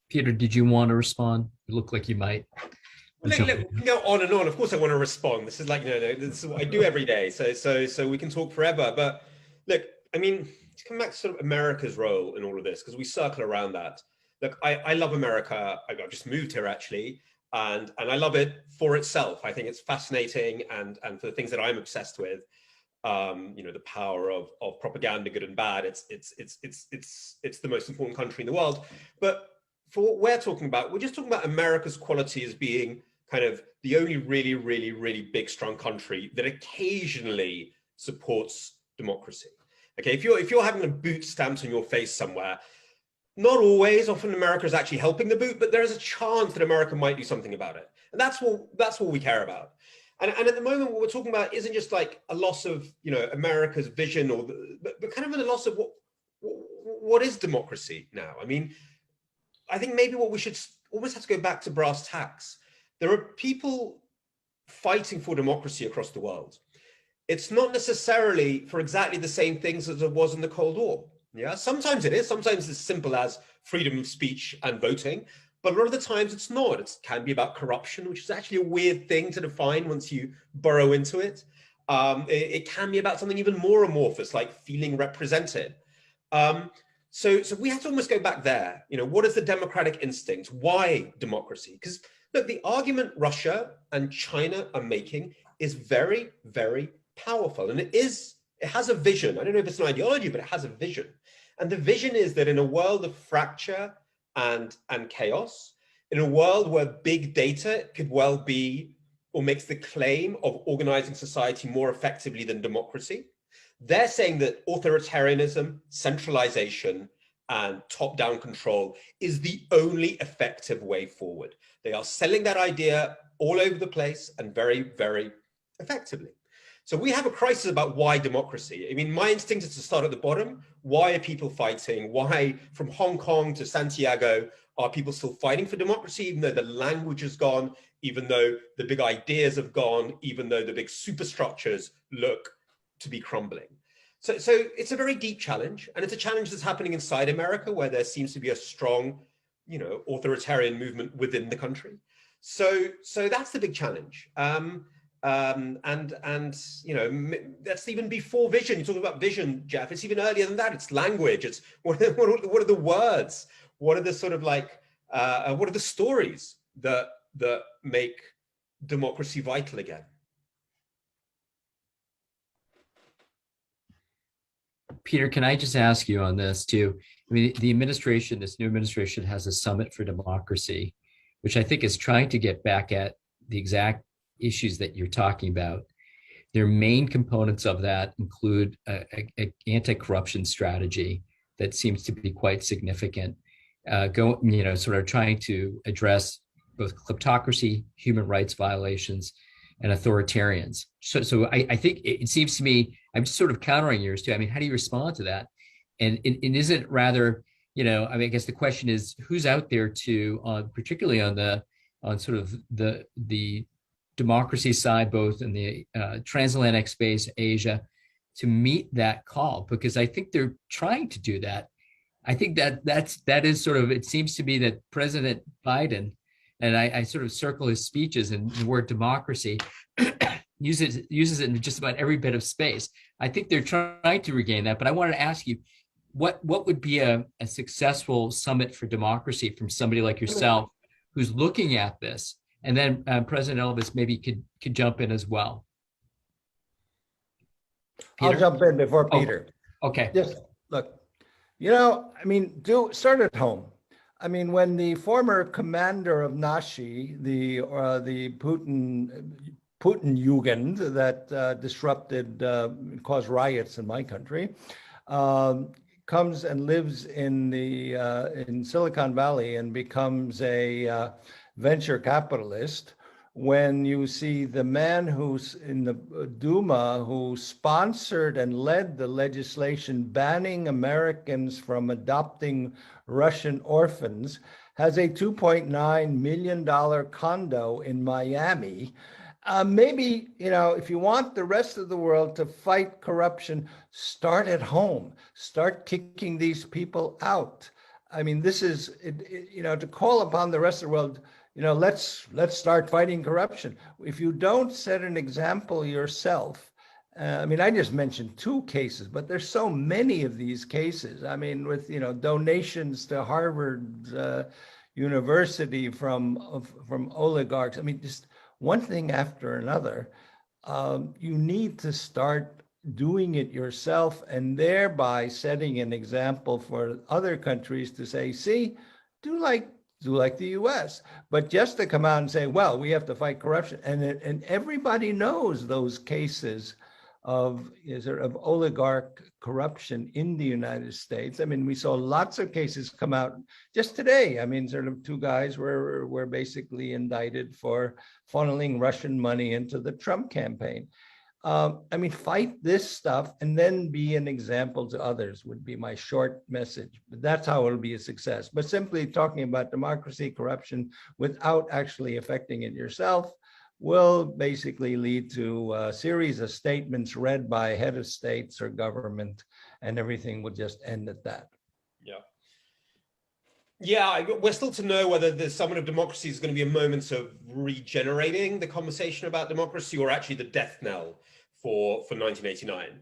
Peter, did you want to respond? You look like you might. We can go on and on. Of course, I want to respond. This is like, this is what I do every day. So we can talk forever. But look, I mean, to come back to sort of America's role in all of this, because we circle around that. Look, I love America. I've just moved here actually, and I love it for itself. I think it's fascinating, and for the things that I'm obsessed with, the power of propaganda, good and bad. It's the most important country in the world. But for what we're talking about, we're just talking about America's quality as being kind of the only really, really, really big, strong country that occasionally supports democracy. Okay, if you're having a boot stamped on your face somewhere, not always, often America is actually helping the boot, but there is a chance that America might do something about it. And that's what we care about. And at the moment, what we're talking about isn't just like a loss of, America's vision, but kind of a loss of what is democracy now? I mean, I think maybe what we should almost have to go back to brass tacks. There are people fighting for democracy across the world. It's not necessarily for exactly the same things as it was in the Cold War. Yeah, sometimes it is. Sometimes it's as simple as freedom of speech and voting, but a lot of the times it's not. It can be about corruption, which is actually a weird thing to define once you burrow into it. It can be about something even more amorphous, like feeling represented. So we have to almost go back there. What is the democratic instinct? Why democracy? Because look, the argument Russia and China are making is very, very powerful, and it has a vision. I don't know if it's an ideology, but it has a vision. And the vision is that in a world of fracture and chaos, in a world where big data could well be, or makes the claim of organizing society more effectively than democracy, they're saying that authoritarianism, centralization, and top-down control is the only effective way forward. They are selling that idea all over the place and very, very effectively. So we have a crisis about why democracy. I mean, my instinct is to start at the bottom. Why are people fighting? Why, from Hong Kong to Santiago, are people still fighting for democracy, even though the language is gone, even though the big ideas have gone, even though the big superstructures look to be crumbling? So it's a very deep challenge, and it's a challenge that's happening inside America, where there seems to be a strong, authoritarian movement within the country. So that's the big challenge. That's even before vision. You talk about vision, Jeff. It's even earlier than that. It's language. It's what are the words? What are the sort of like what are the stories that make democracy vital again? Peter, can I just ask you on this too? I mean, this new administration has a summit for democracy, which I think is trying to get back at the exact issues that you're talking about. Their main components of that include an anti-corruption strategy that seems to be quite significant, sort of trying to address both kleptocracy, human rights violations, and authoritarians. So I think it seems to me, I'm just sort of countering yours too. I mean, how do you respond to that? And is it rather, I guess the question is, who's out there particularly on sort of the democracy side, both in the transatlantic space, Asia, to meet that call, because I think they're trying to do that. I think that is sort of, it seems to me that President Biden, and I sort of circle his speeches, and the word democracy uses it in just about every bit of space. I think they're trying to regain that. But I wanted to ask you, what would be a successful summit for democracy from somebody like yourself who's looking at this? And then President Elvis maybe could jump in as well. Peter? I'll jump in before Peter. Okay. Just look, I mean, start at home. I mean, when the former commander of Nazi, the Putin Jugend that disrupted, caused riots in my country, comes and lives in Silicon Valley and becomes a venture capitalist, when you see the man who's in the Duma who sponsored and led the legislation banning Americans from adopting Russian orphans, has a $2.9 million condo in Miami. Maybe, if you want the rest of the world to fight corruption, start at home, start kicking these people out. I mean, this is, to call upon the rest of the world, let's start fighting corruption. If you don't set an example yourself, I mean, I just mentioned 2 cases, but there's so many of these cases. I mean, with, donations to Harvard University from oligarchs. I mean, just one thing after another. You need to start doing it yourself, and thereby setting an example for other countries to say, see, do like the US. But just to come out and say, well, we have to fight corruption, and everybody knows those cases of oligarch corruption in the United States. I mean, we saw lots of cases come out just today. I mean, 2 guys were basically indicted for funneling Russian money into the Trump campaign. I mean, fight this stuff and then be an example to others would be my short message. But that's how it'll be a success. But simply talking about democracy, corruption, without actually affecting it yourself will basically lead to a series of statements read by head of states or government, and everything will just end at that. Yeah, we're still to know whether the Summit of Democracy is going to be a moment of regenerating the conversation about democracy, or actually the death knell for 1989.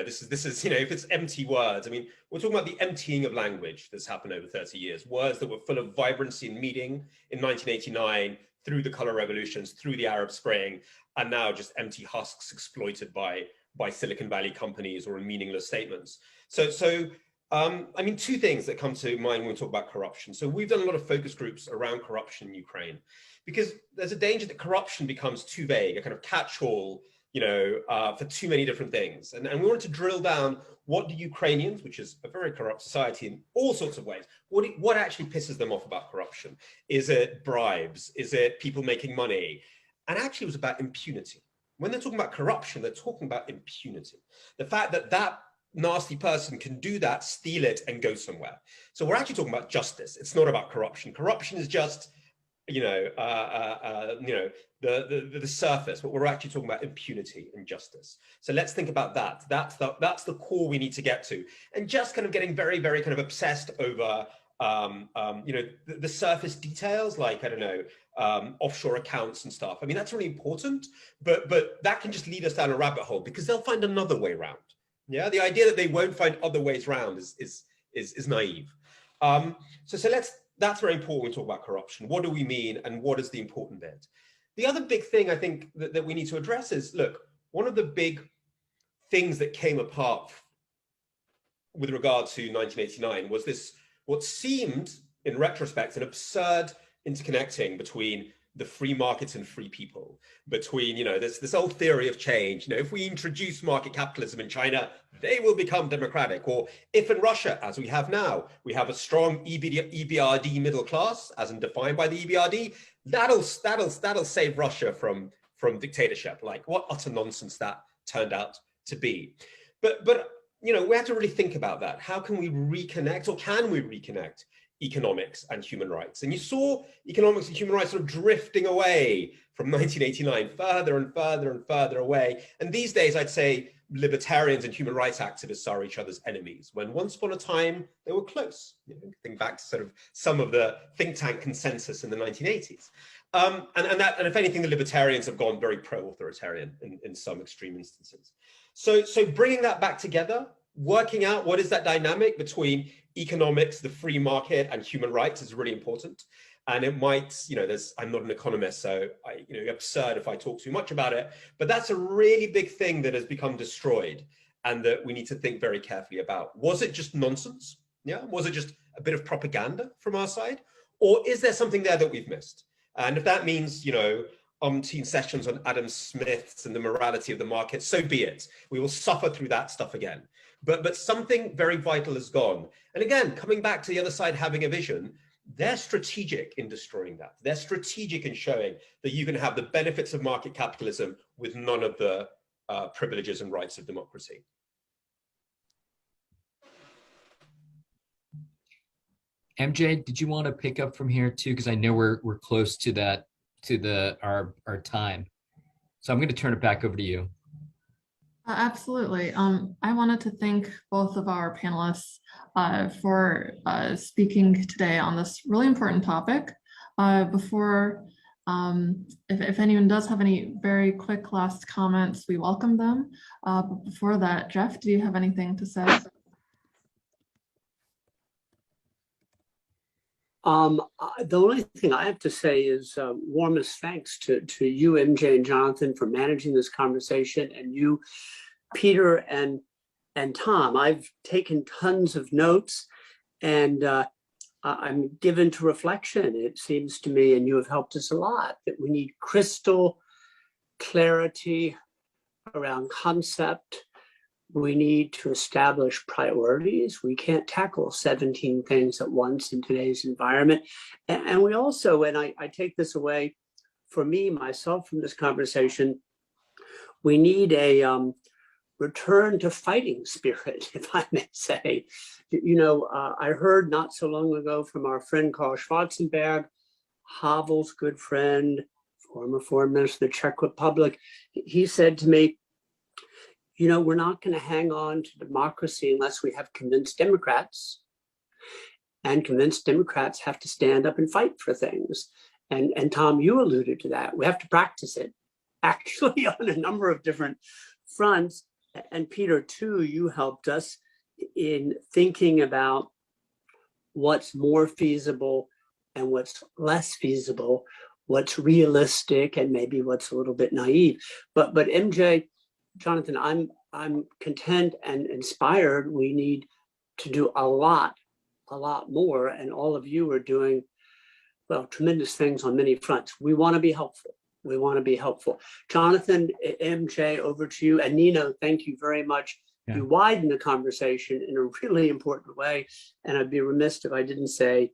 This is if it's empty words. I mean, we're talking about the emptying of language that's happened over 30 years. Words that were full of vibrancy and meaning in 1989, through the color revolutions, through the Arab Spring, and now just empty husks exploited by Silicon Valley companies or in meaningless statements. So I mean, 2 things that come to mind when we talk about corruption. So we've done a lot of focus groups around corruption in Ukraine, because there's a danger that corruption becomes too vague, a kind of catch-all, for too many different things. And we wanted to drill down, what do Ukrainians, which is a very corrupt society in all sorts of ways, what actually pisses them off about corruption? Is it bribes? Is it people making money? And actually it was about impunity. When they're talking about corruption, they're talking about impunity. The fact that nasty person can do that, steal it, and go somewhere. So we're actually talking about justice. It's not about corruption. Corruption is just, the surface, but we're actually talking about impunity and justice. So let's think about that. That's the core we need to get to, and just kind of getting very, very kind of obsessed over, the surface details, like, I don't know, offshore accounts and stuff. I mean, that's really important, but that can just lead us down a rabbit hole, because they'll find another way around. Yeah, the idea that they won't find other ways around is naive. That's very important when we talk about corruption. What do we mean, and what is the important bit? The other big thing I think that we need to address is, look, one of the big things that came apart with regard to 1989 was this, what seemed in retrospect, an absurd interconnecting between the free markets and free people, between, this old theory of change. If we introduce market capitalism in China, they will become democratic. Or if in Russia, as we have now, we have a strong EBRD middle class, as in defined by the EBRD, that'll save Russia from dictatorship. Like, what utter nonsense that turned out to be. But we have to really think about that. How can we reconnect, or can we reconnect economics and human rights? And you saw economics and human rights sort of drifting away from 1989, further and further and further away. And these days, I'd say libertarians and human rights activists are each other's enemies, when once upon a time they were close. You know, think back to sort of some of the think tank consensus in the 1980s. And if anything, the libertarians have gone very pro-authoritarian in some extreme instances. So bringing that back together, working out what is that dynamic between economics, the free market, and human rights is really important. And it might, you know, I'm not an economist, so absurd if I talk too much about it, but that's a really big thing that has become destroyed and that we need to think very carefully about. Was it just nonsense? Yeah. Was it just a bit of propaganda from our side? Or is there something there that we've missed? And if that means, umpteen sessions on Adam Smith's and the morality of the market, so be it. We will suffer through that stuff again. But something very vital has gone. And again, coming back to the other side having a vision, they're strategic in destroying that. They're strategic in showing that you can have the benefits of market capitalism with none of the privileges and rights of democracy. MJ, did you want to pick up from here too? Because I know we're close to that, our time. So I'm going to turn it back over to you. Absolutely. I wanted to thank both of our panelists for speaking today on this really important topic. Before, if anyone does have any very quick last comments, we welcome them. But before that, Jeff, do you have anything to say? The only thing I have to say is warmest thanks to you, MJ and Jonathan, for managing this conversation, and you, Peter and Tom. I've taken tons of notes, and I'm given to reflection. It seems to me, and you have helped us a lot, that we need crystal clarity around concept. We need to establish priorities. We can't tackle 17 things at once in today's environment. And we also, and I take this away for me, myself, from this conversation, we need a return to fighting spirit, if I may say. I heard not so long ago from our friend Karl Schwarzenberg, Havel's good friend, former foreign minister of the Czech Republic. He said to me, we're not going to hang on to democracy unless we have convinced Democrats. And convinced Democrats have to stand up and fight for things. And Tom, you alluded to that. We have to practice it, actually, on a number of different fronts. And Peter, too, you helped us in thinking about what's more feasible and what's less feasible, what's realistic and maybe what's a little bit naive. But MJ, Jonathan, I'm content and inspired. We need to do a lot more, and all of you are doing, well, tremendous things on many fronts. We want to be helpful. We want to be helpful. Jonathan, MJ, over to you. And Nino, thank you very much. Yeah. You widen the conversation in a really important way, and I'd be remiss if I didn't say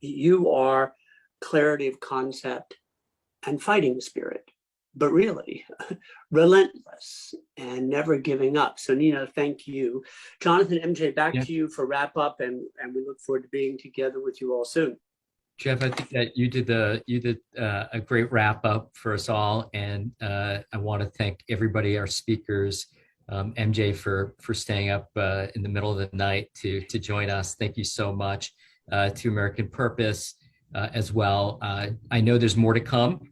you are clarity of concept and fighting spirit, but really relentless and never giving up. So Nina, thank you. Jonathan, MJ, back to you for wrap up, and we look forward to being together with you all soon. Jeff, I think that you did a great wrap up for us all, and I want to thank everybody, our speakers, MJ for staying up in the middle of the night to join us. Thank you so much. To American Purpose as well. I know there's more to come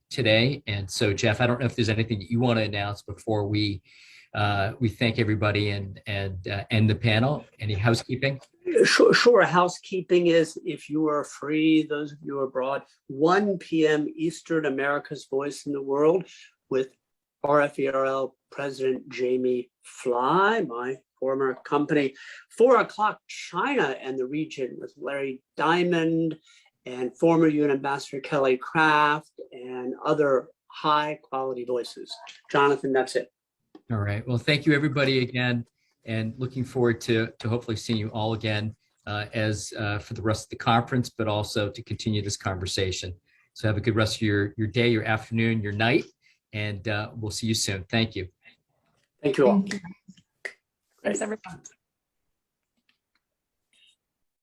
today, and so Jeff, I don't know if there's anything that you want to announce before we thank everybody and end the panel. Any housekeeping? Sure. Housekeeping is, if you are free, those of you abroad, 1 p.m. Eastern, America's Voice in the World, with RFERL President Jamie Fly, my former company. 4 o'clock, China and the region, with Larry Diamond and former UN Ambassador Kelly Craft and other high quality voices. Jonathan, that's it. All right. Well, thank you everybody again, and looking forward to hopefully seeing you all again as for the rest of the conference, but also to continue this conversation. So have a good rest of your day, your afternoon, your night, and we'll see you soon. Thank you. Thank you all. Thank you. Thanks, everyone.